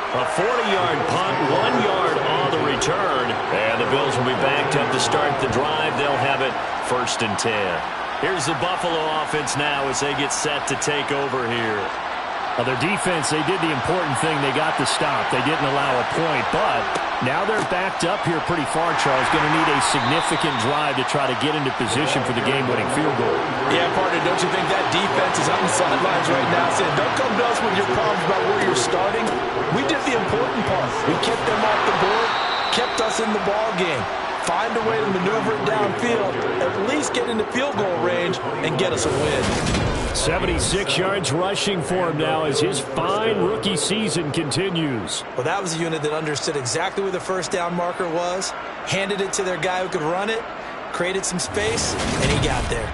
A 40-yard punt, 1 yard on the return. And the Bills will be backed up to start the drive. They'll have it 1st and 10. Here's the Buffalo offense now as they get set to take over here. Well, their defense, they did the important thing. They got the stop. They didn't allow a point, but now they're backed up here pretty far, Charles. Going to need a significant drive to try to get into position for the game-winning field goal. Yeah, partner, don't you think that defense is on the sidelines right now saying, don't come to us with your problems about where you're starting. We did the important part. We kept them off the board, kept us in the ball game. Find a way to maneuver it downfield, at least get into field goal range, and get us a win. 76 yards rushing for him now as his fine rookie season continues. Well, that was a unit that understood exactly where the first down marker was, handed it to their guy who could run it, created some space, and he got there.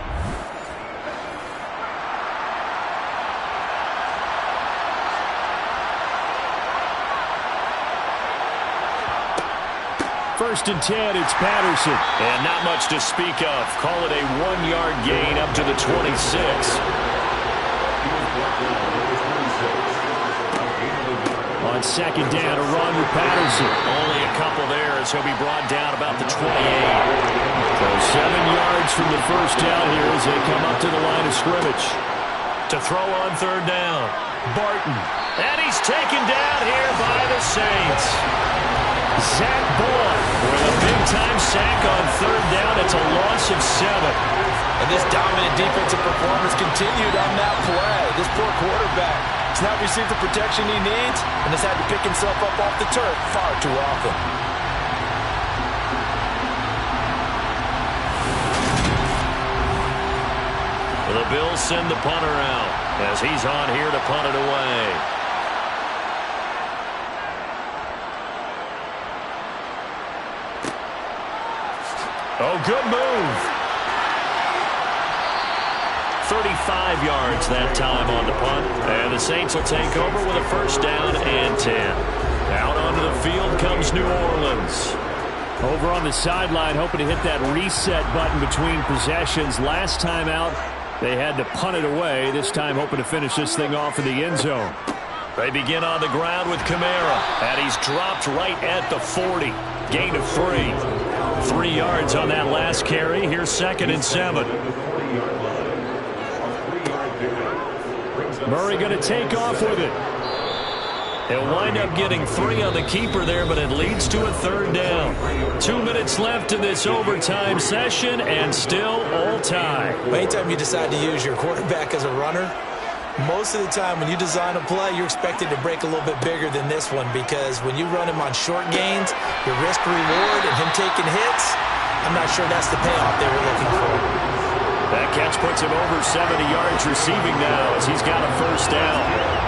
First and 10, it's Patterson. And not much to speak of. Call it a 1-yard gain up to the 26. On second down, a run with Patterson. Only a couple there as he'll be brought down about the 28. So 7 yards from the first down here as they come up to the line of scrimmage. To throw on third down, Barton. And he's taken down here by the Saints. Zach Boyd with a big-time sack on third down. It's a loss of 7. And this dominant defensive performance continued on that play. This poor quarterback has not received the protection he needs and has had to pick himself up off the turf far too often. The Bills send the punter out as he's on here to punt it away. Oh, good move. 35 yards that time on the punt. And the Saints will take over with a first down and 10. Out onto the field comes New Orleans. Over on the sideline, hoping to hit that reset button between possessions. Last time out, they had to punt it away. This time hoping to finish this thing off in the end zone. They begin on the ground with Kamara. And he's dropped right at the 40. Gain of 3. 3 yards on that last carry. Here's second and 7. Murray going to take off with it. He'll wind up getting 3 on the keeper there, but it leads to a third down. 2 minutes left in this overtime session, and still all tie. Anytime you decide to use your quarterback as a runner, most of the time when you design a play, you're expected to break a little bit bigger than this one, because when you run him on short gains, your risk-reward and him taking hits, I'm not sure that's the payoff they were looking for. That catch puts him over 70 yards receiving now as he's got a first down.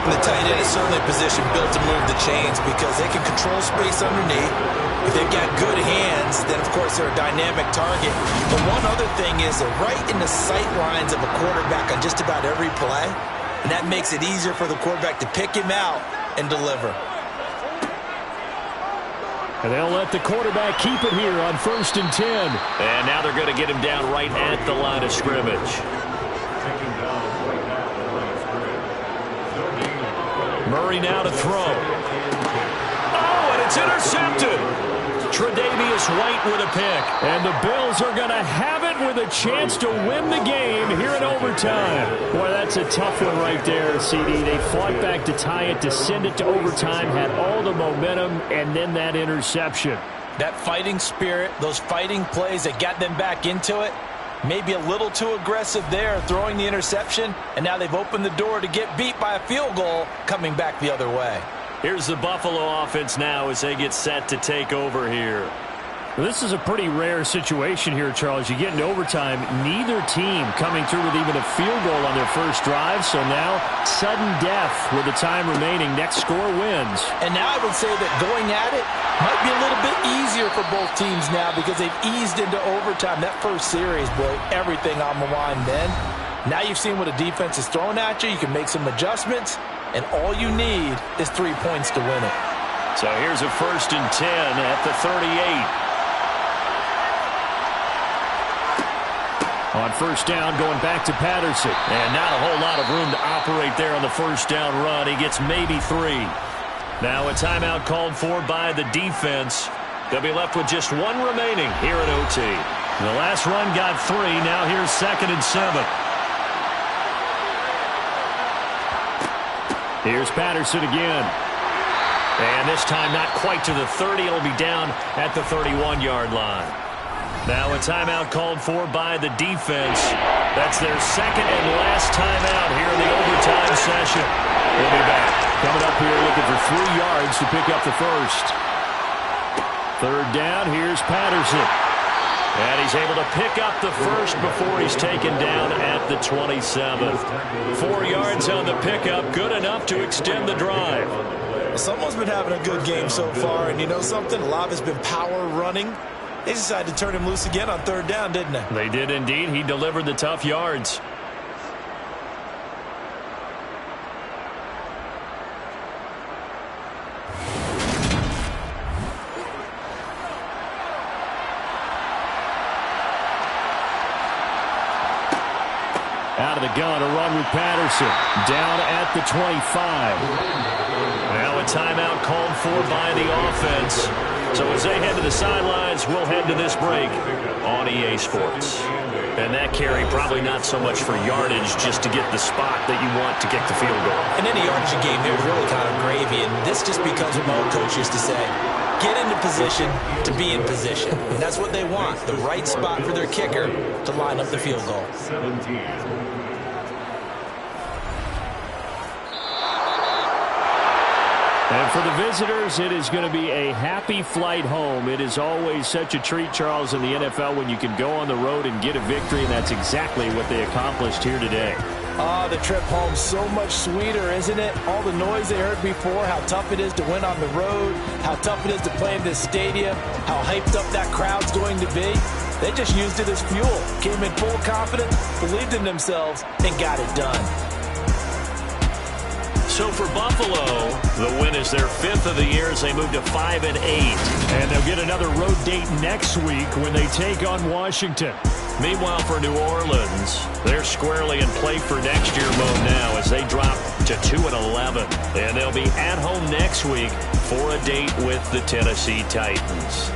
And the tight end is certainly a position built to move the chains because they can control space underneath. If they've got good hands, then of course they're a dynamic target. But one other thing is they're right in the sight lines of a quarterback on just about every play. And that makes it easier for the quarterback to pick him out and deliver. And they'll let the quarterback keep it here on first and 10. And now they're going to get him down right at the line of scrimmage. Murray now to throw. Oh, and it's intercepted. Tre'Davious White with a pick. And the Bills are going to have it with a chance to win the game here in overtime. Boy, that's a tough one right there, CD. They fought back to tie it, to send it to overtime, had all the momentum, and then that interception. That fighting spirit, those fighting plays that got them back into it, maybe a little too aggressive there, throwing the interception, and now they've opened the door to get beat by a field goal coming back the other way. Here's the Buffalo offense now as they get set to take over here. Well, this is a pretty rare situation here, Charles. You get into overtime, neither team coming through with even a field goal on their first drive. So now, sudden death with the time remaining. Next score wins. And now I would say that going at it might be a little bit easier for both teams now because they've eased into overtime. That first series, boy, everything on the line then. Now you've seen what a defense is throwing at you. You can make some adjustments, and all you need is 3 points to win it. So here's a first and 10 at the 38. On first down, going back to Patterson. And not a whole lot of room to operate there on the first down run. He gets maybe 3. Now a timeout called for by the defense. They'll be left with just 1 remaining here at OT. The last run got 3. Now here's second and 7. Here's Patterson again. And this time not quite to the 30. It'll be down at the 31-yard line. Now a timeout called for by the defense. That's their second and last timeout here in the overtime session. We'll be back. Coming up here looking for 3 yards to pick up the first. Third down, here's Patterson. And he's able to pick up the first before he's taken down at the 27. 4 yards on the pickup, good enough to extend the drive. Well, someone's been having a good game so far, and you know something? A lot has been power running. They decided to turn him loose again on 3rd down, didn't they? They did indeed. He delivered the tough yards. Out of the gun, a run with Patterson. Down at the 25. Now a timeout called for by the offense. So as they head to the sidelines, we'll head to this break on EA Sports. And that carry probably not so much for yardage, just to get the spot that you want to kick the field goal. And any yardage game here is really kind of gravy, and this just becomes what my old coach used to say. Get into position to be in position. And that's what they want, the right spot for their kicker to line up the field goal. 17. And for the visitors, it is going to be a happy flight home. It is always such a treat, Charles, in the NFL when you can go on the road and get a victory, and that's exactly what they accomplished here today. The trip home so much sweeter, isn't it? All the noise they heard before, how tough it is to win on the road, how tough it is to play in this stadium, how hyped up that crowd's going to be. They just used it as fuel, came in full confidence, believed in themselves, and got it done. So for Buffalo, the win is their 5th of the year as they move to 5-8. And they'll get another road date next week when they take on Washington. Meanwhile, for New Orleans, they're squarely in play for next year mode now as they drop to 2-11. And they'll be at home next week for a date with the Tennessee Titans.